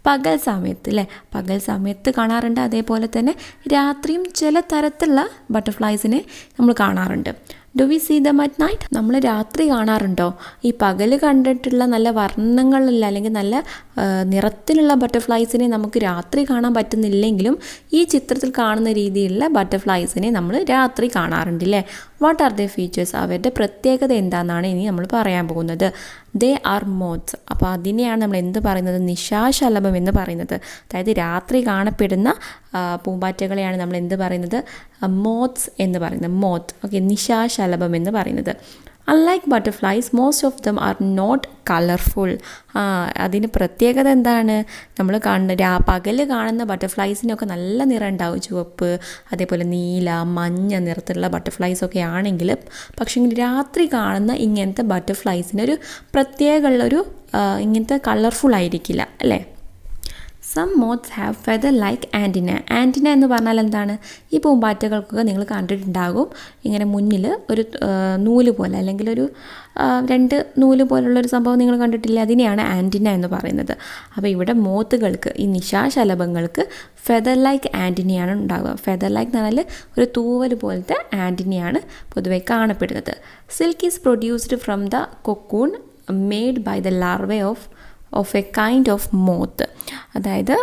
പകൽ സമയത്ത് അല്ലേ? പകൽ സമയത്ത് കാണാറുണ്ട്. അതേപോലെ തന്നെ രാത്രിയും ചില തരത്തിലുള്ള ബട്ടർഫ്ലൈസിനെ നമ്മൾ കാണാറുണ്ട്. Do we see them at night? നമ്മൾ രാത്രി കാണാറുണ്ടോ? ഈ പകൽ കണ്ടിട്ടുള്ള നല്ല വർണ്ണങ്ങളുള്ള അല്ലെങ്കിൽ നല്ല നിറത്തിലുള്ള ബട്ടർഫ്ലൈസിനെ നമുക്ക് രാത്രി കാണാൻ പറ്റുന്നില്ലെങ്കിലും ഈ ചിത്രത്തിൽ കാണുന്ന രീതിയിലുള്ള ബട്ടർഫ്ലൈസിനെ നമ്മൾ രാത്രി കാണാറുണ്ടല്ലേ. What are the features? അവരുടെ പ്രത്യേകത എന്താണെന്നാണ് ഇനി നമ്മൾ പറയാൻ പോകുന്നത്. They are moths. അപ്പോൾ അതിനെയാണ് നമ്മൾ എന്ത് പറയുന്നത്? നിശാശലഭം എന്ന് പറയുന്നത്. അതായത് രാത്രി കാണപ്പെടുന്ന പൂമ്പാറ്റകളെയാണ് നമ്മൾ എന്ത് പറയുന്നത്? മോത്സ് എന്ന് പറയുന്നത്. മോത്ത്. ഓക്കെ, നിശാശലഭം എന്ന് പറയുന്നത്. Unlike butterflies most of them are not colourful. അതിന് പ്രത്യേകത എന്താണ്? നമ്മൾ പകൽ കാണുന്ന ബട്ടർഫ്ലൈസിനൊക്കെ നല്ല നിറം ഉണ്ടാവും, ചുവപ്പ്, അതേപോലെ നീല, മഞ്ഞ നിറത്തിലുള്ള ബട്ടർഫ്ലൈസൊക്കെ ആണെങ്കിൽ, പക്ഷേ രാത്രി കാണുന്ന ഇങ്ങനത്തെ ബട്ടർഫ്ലൈസിനൊരു പ്രത്യേകമുള്ളൊരു ഇങ്ങനത്തെ കളർഫുൾ ആയിരിക്കില്ല അല്ലേ. Some moths have feather like antenna. Antenna എന്ന് പറഞ്ഞാൽ എന്താണ്? ഈ പൂമ്പാറ്റകൾക്കൊക്കെ നിങ്ങൾ കണ്ടിട്ടുണ്ടാകും, ഇങ്ങനെ മുന്നിൽ ഒരു നൂല് പോലെ അല്ലെങ്കിൽ ഒരു 2 നൂല് പോലുള്ളൊരു സംഭവം നിങ്ങൾ കണ്ടിട്ടില്ല? അതിനെയാണ് ആൻറ്റിന എന്ന് പറയുന്നത്. അപ്പോൾ ഇവിടെ മോത്തുകൾക്ക്, ഈ നിശാശലഭങ്ങൾക്ക് ഫെദർ ലൈക്ക് ആൻറ്റിനയാണ് ഉണ്ടാകുക. ഫെദർ ലൈക്ക് എന്ന് പറഞ്ഞാൽ ഒരു തൂവൽ പോലത്തെ ആൻറ്റിനയാണ് പൊതുവെ കാണപ്പെടുന്നത്. Silk is produced from the cocoon made by the larvae of a kind of moth. അതായത്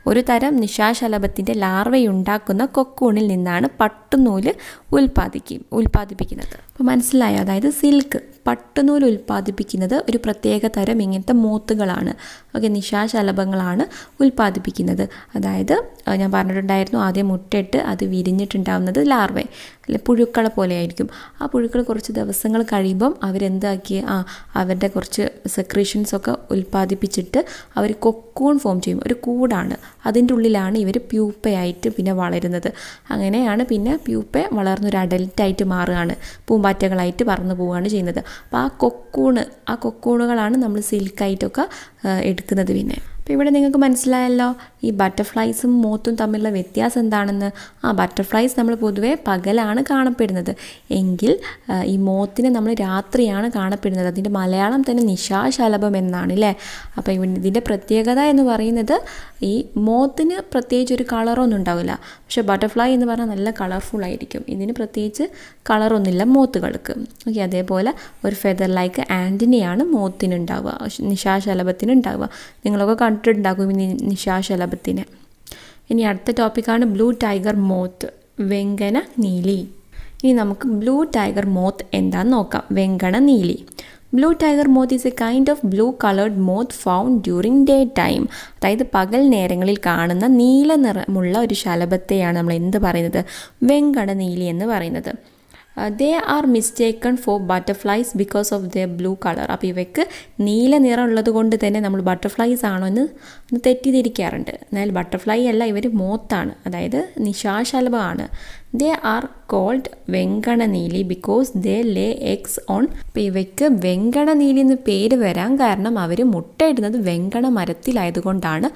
ഒരു തരം നിശാശലഭത്തിൻ്റെ ലാർവയുണ്ടാക്കുന്ന കൊക്കൂണിൽ നിന്നാണ് പട്ടുനൂല് ഉൽപ്പാദിപ്പിക്കുന്നത്. അപ്പോൾ മനസ്സിലായോ? അതായത് സിൽക്ക്, പട്ടുനൂല് ഉൽപ്പാദിപ്പിക്കുന്നത് ഒരു പ്രത്യേക തരം ഇങ്ങനത്തെ മോത്തുകളാണ്. ഓക്കെ, നിശാശലഭങ്ങളാണ് ഉൽപ്പാദിപ്പിക്കുന്നത്. അതായത് ഞാൻ പറഞ്ഞിട്ടുണ്ടായിരുന്നു, ആദ്യം മുട്ടയിട്ട് അത് വിരിഞ്ഞിട്ടുണ്ടാവുന്നത് ലാർവേ അല്ലെ പുഴുക്കളെ പോലെ ആയിരിക്കും. ആ പുഴുക്കൾ കുറച്ച് ദിവസങ്ങൾ കഴിയുമ്പം അവരെന്താക്കി അവരുടെ കുറച്ച് സെക്രീഷൻസൊക്കെ ഉൽപ്പാദിപ്പിച്ചിട്ട് അവർ കൊക്കൂൺ ഫോം ചെയ്യും. ഒരു കൂടാണ്, അതിൻ്റെ ഉള്ളിലാണ് ഇവർ പ്യൂപ്പയായിട്ട് പിന്നെ വളരുന്നത്. അങ്ങനെയാണ് പിന്നെ പ്യൂപ്പ വളർന്നൊരു അഡൽട്ടായിട്ട് മാറുകയാണ്, പൂമ്പാറ്റകളായിട്ട് പറന്നു പോവുകയാണ് ചെയ്യുന്നത്. അപ്പോൾ ആ കൊക്കൂണുകളാണ് നമ്മൾ സിൽക്കായിട്ടൊക്കെ എടുക്കുന്നത്. പിന്നെ അപ്പോൾ ഇവിടെ നിങ്ങൾക്ക് മനസ്സിലായല്ലോ ഈ ബട്ടർഫ്ലൈസും മോത്തും തമ്മിലുള്ള വ്യത്യാസം എന്താണെന്ന്. ബട്ടർഫ്ലൈസ് നമ്മൾ പൊതുവേ പകലാണ് കാണപ്പെടുന്നത്, എങ്കിൽ ഈ മോത്തിനെ നമ്മൾ രാത്രിയാണ് കാണപ്പെടുന്നത്. അതിൻ്റെ മലയാളം തന്നെ നിശാശലഭം എന്നാണ് അല്ലേ. അപ്പോൾ ഇതിൻ്റെ പ്രത്യേകത എന്ന് പറയുന്നത്, ഈ മോത്തിന് പ്രത്യേകിച്ച് ഒരു കളറൊന്നും ഉണ്ടാവില്ല, പക്ഷേ ബട്ടർഫ്ലൈ എന്ന് പറഞ്ഞാൽ നല്ല കളർഫുൾ ആയിരിക്കും. ഇതിന് പ്രത്യേകിച്ച് കളറൊന്നുമില്ല മോത്തുകൾക്ക്. ഓക്കെ, അതേപോലെ ഒരു ഫെദർ ലൈക്ക് ആൻറ്റിനയാണ് മോത്തിനുണ്ടാവുക, നിശാശലഭത്തിനുണ്ടാവുക. നിങ്ങളൊക്കെ കണ്ടിട്ടുണ്ടാകും ഈ നിശാശലഭത്തിനെ. ഇനി അടുത്ത ടോപ്പിക്കാണ് ബ്ലൂ ടൈഗർ മോത്ത്, വെങ്കണ നീലി. ഇനി നമുക്ക് ബ്ലൂ ടൈഗർ മോത്ത് എന്താണെന്ന് നോക്കാം. വെങ്കണ നീലി. Blue tiger moth is a kind of blue coloured moth found during day time. അതായത് പകൽ നേരങ്ങളിൽ കാണുന്ന നീല നിറമുള്ള ഒരു ശലഭത്തെയാണ് നമ്മൾ എന്ത് പറയുന്നത്? വെങ്കണ നീലി എന്ന് പറയുന്നത്. They are mistaken for butterflies because of the blue colour. അപ്പോൾ ഇവയ്ക്ക് നീല നിറം ഉള്ളത് കൊണ്ട് തന്നെ നമ്മൾ ബട്ടർഫ്ലൈസ് ആണോ എന്ന് തെറ്റിദ്ധരിക്കാറുണ്ട്. എന്നാൽ ബട്ടർഫ്ലൈ അല്ല, ഇവർ മോത്താണ്, അതായത് നിശാശലഭമാണ്. ദേ ആർ കോൾഡ് വെങ്കണ നീലി because they lay eggs on. അപ്പോൾ ഇവയ്ക്ക് വെങ്കണ നീലി എന്ന് പേര് വരാൻ കാരണം അവർ മുട്ടയിടുന്നത് വെങ്കണ മരത്തിലായതുകൊണ്ടാണ്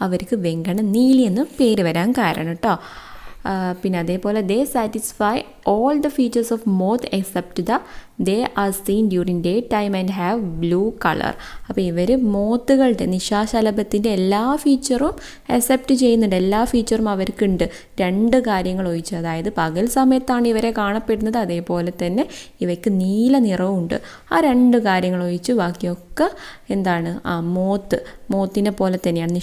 അവർക്ക് വെങ്കണ നീലി എന്ന് പേര് വരാൻ കാരണം കേട്ടോ. പിന്നെ അതേപോലെ they satisfy all the features of moth except they are seen during day time and have blue colour. അപ്പോൾ ഇവർ മോത്തുകളുടെ നിശാശലഭത്തിൻ്റെ എല്ലാ ഫീച്ചറും അക്സെപ്റ്റ് ചെയ്യുന്നുണ്ട്, എല്ലാ ഫീച്ചറും അവർക്കുണ്ട്. 2 കാര്യങ്ങൾ ഒഴിച്ച്, അതായത് പകൽ സമയത്താണ് ഇവരെ കാണപ്പെടുന്നത്, അതേപോലെ തന്നെ ഇവയ്ക്ക് നീല നിറവും ഉണ്ട്. ആ 2 കാര്യങ്ങൾ ഒഴിച്ച് ബാക്കിയൊക്കെ എന്താണ്? മോത്തിനെ പോലെ തന്നെയാണ്,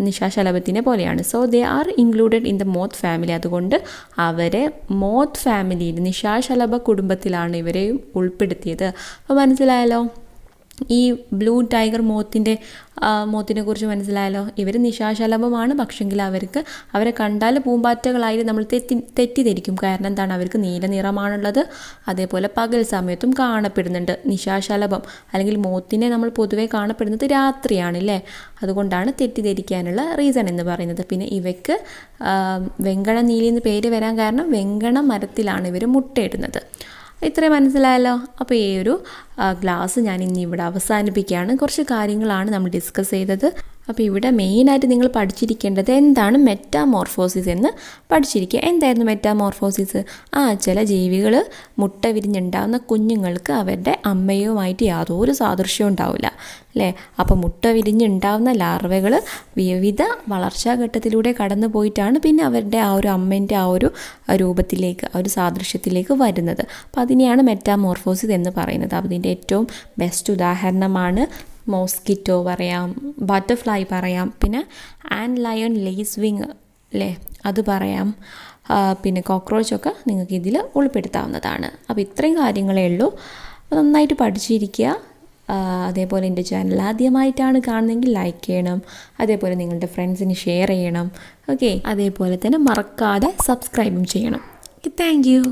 നിശാശലഭത്തിനെ പോലെയാണ്. So they are included in the moth family. അതുകൊണ്ട് അവരെ മോത്ത് ഫാമിലിയിൽ, നിശാശലഭ കുടുംബത്തിലാണ് ഇവരെയും ഉൾപ്പെടുത്തിയത്. അപ്പോൾ മനസ്സിലായല്ലോ ഈ ബ്ലൂ ടൈഗർ മോത്തിനെ കുറിച്ച് മനസ്സിലായല്ലോ. ഇവർ നിശാശലഭമാണ്, പക്ഷെങ്കിൽ അവരെ കണ്ടാൽ പൂമ്പാറ്റകളായി നമ്മൾ തെറ്റിദ്ധരിക്കും. കാരണം എന്താണ്? അവർക്ക് നീല നിറമാണുള്ളത്, അതേപോലെ പകൽ സമയത്തും കാണപ്പെടുന്നുണ്ട്. നിശാശലഭം അല്ലെങ്കിൽ മോത്തിനെ നമ്മൾ പൊതുവെ കാണപ്പെടുന്നത് രാത്രിയാണ് അല്ലേ, അതുകൊണ്ടാണ് തെറ്റിദ്ധരിക്കാനുള്ള റീസൺ എന്ന് പറയുന്നത്. പിന്നെ ഇവയ്ക്ക് വെങ്കണ നീലി എന്ന് പേര് വരാൻ കാരണം വെങ്കണ മരത്തിലാണ് ഇവർ മുട്ടയിടുന്നത്. ഇത്രയും മനസ്സിലായല്ലോ. അപ്പോൾ ഈ ഒരു ക്ലാസ് ഞാൻ ഇന്നിവിടെ അവസാനിപ്പിക്കുകയാണ്. കുറച്ച് കാര്യങ്ങളാണ് നമ്മൾ ഡിസ്കസ് ചെയ്തത്. അപ്പോൾ ഇവിടെ മെയിനായിട്ട് നിങ്ങൾ പഠിച്ചിരിക്കേണ്ടത് എന്താണ് മെറ്റാമോർഫോസിസ് എന്ന് പഠിച്ചിരിക്കുക. എന്തായിരുന്നു മെറ്റാമോർഫോസിസ്? ചില ജീവികൾ മുട്ട വിരിഞ്ഞുണ്ടാകുന്ന കുഞ്ഞുങ്ങൾക്ക് അവരുടെ അമ്മയുമായിട്ട് യാതൊരു സാദൃശ്യവും ഉണ്ടാവില്ല അല്ലേ. അപ്പോൾ മുട്ട വിരിഞ്ഞുണ്ടാകുന്ന ലാർവകൾ വിവിധ വളർച്ചാഘട്ടത്തിലൂടെ കടന്നു പോയിട്ടാണ് പിന്നെ അവരുടെ ആ ഒരു അമ്മേൻ്റെ ആ ഒരു രൂപത്തിലേക്ക്, ആ ഒരു സാദൃശ്യത്തിലേക്ക് വരുന്നത്. അപ്പോൾ അതിനെയാണ് മെറ്റാമോർഫോസിസ് എന്ന് പറയുന്നത്. അതിൻ്റെ ഏറ്റവും ബെസ്റ്റ് ഉദാഹരണമാണ് മോസ്കിറ്റോ പറയാം, ബട്ടർഫ്ലൈ പറയാം, പിന്നെ ആൻഡ് ലയൺ ലേസ് വിങ് അല്ലേ, അത് പറയാം. പിന്നെ കോക്രോച്ചൊക്കെ നിങ്ങൾക്ക് ഇതിൽ ഉൾപ്പെടുത്താവുന്നതാണ്. അപ്പോൾ ഇത്രയും കാര്യങ്ങളേ ഉള്ളൂ. അപ്പോൾ നന്നായിട്ട് പഠിച്ചിരിക്കുക. അതേപോലെ എൻ്റെ ചാനൽ ആദ്യമായിട്ടാണ് കാണുന്നതെങ്കിൽ ലൈക്ക് ചെയ്യണം, അതേപോലെ നിങ്ങളുടെ ഫ്രണ്ട്സിന് ഷെയർ ചെയ്യണം. ഓക്കെ, അതേപോലെ തന്നെ മറക്കാതെ സബ്സ്ക്രൈബും ചെയ്യണം. Okay, thank you.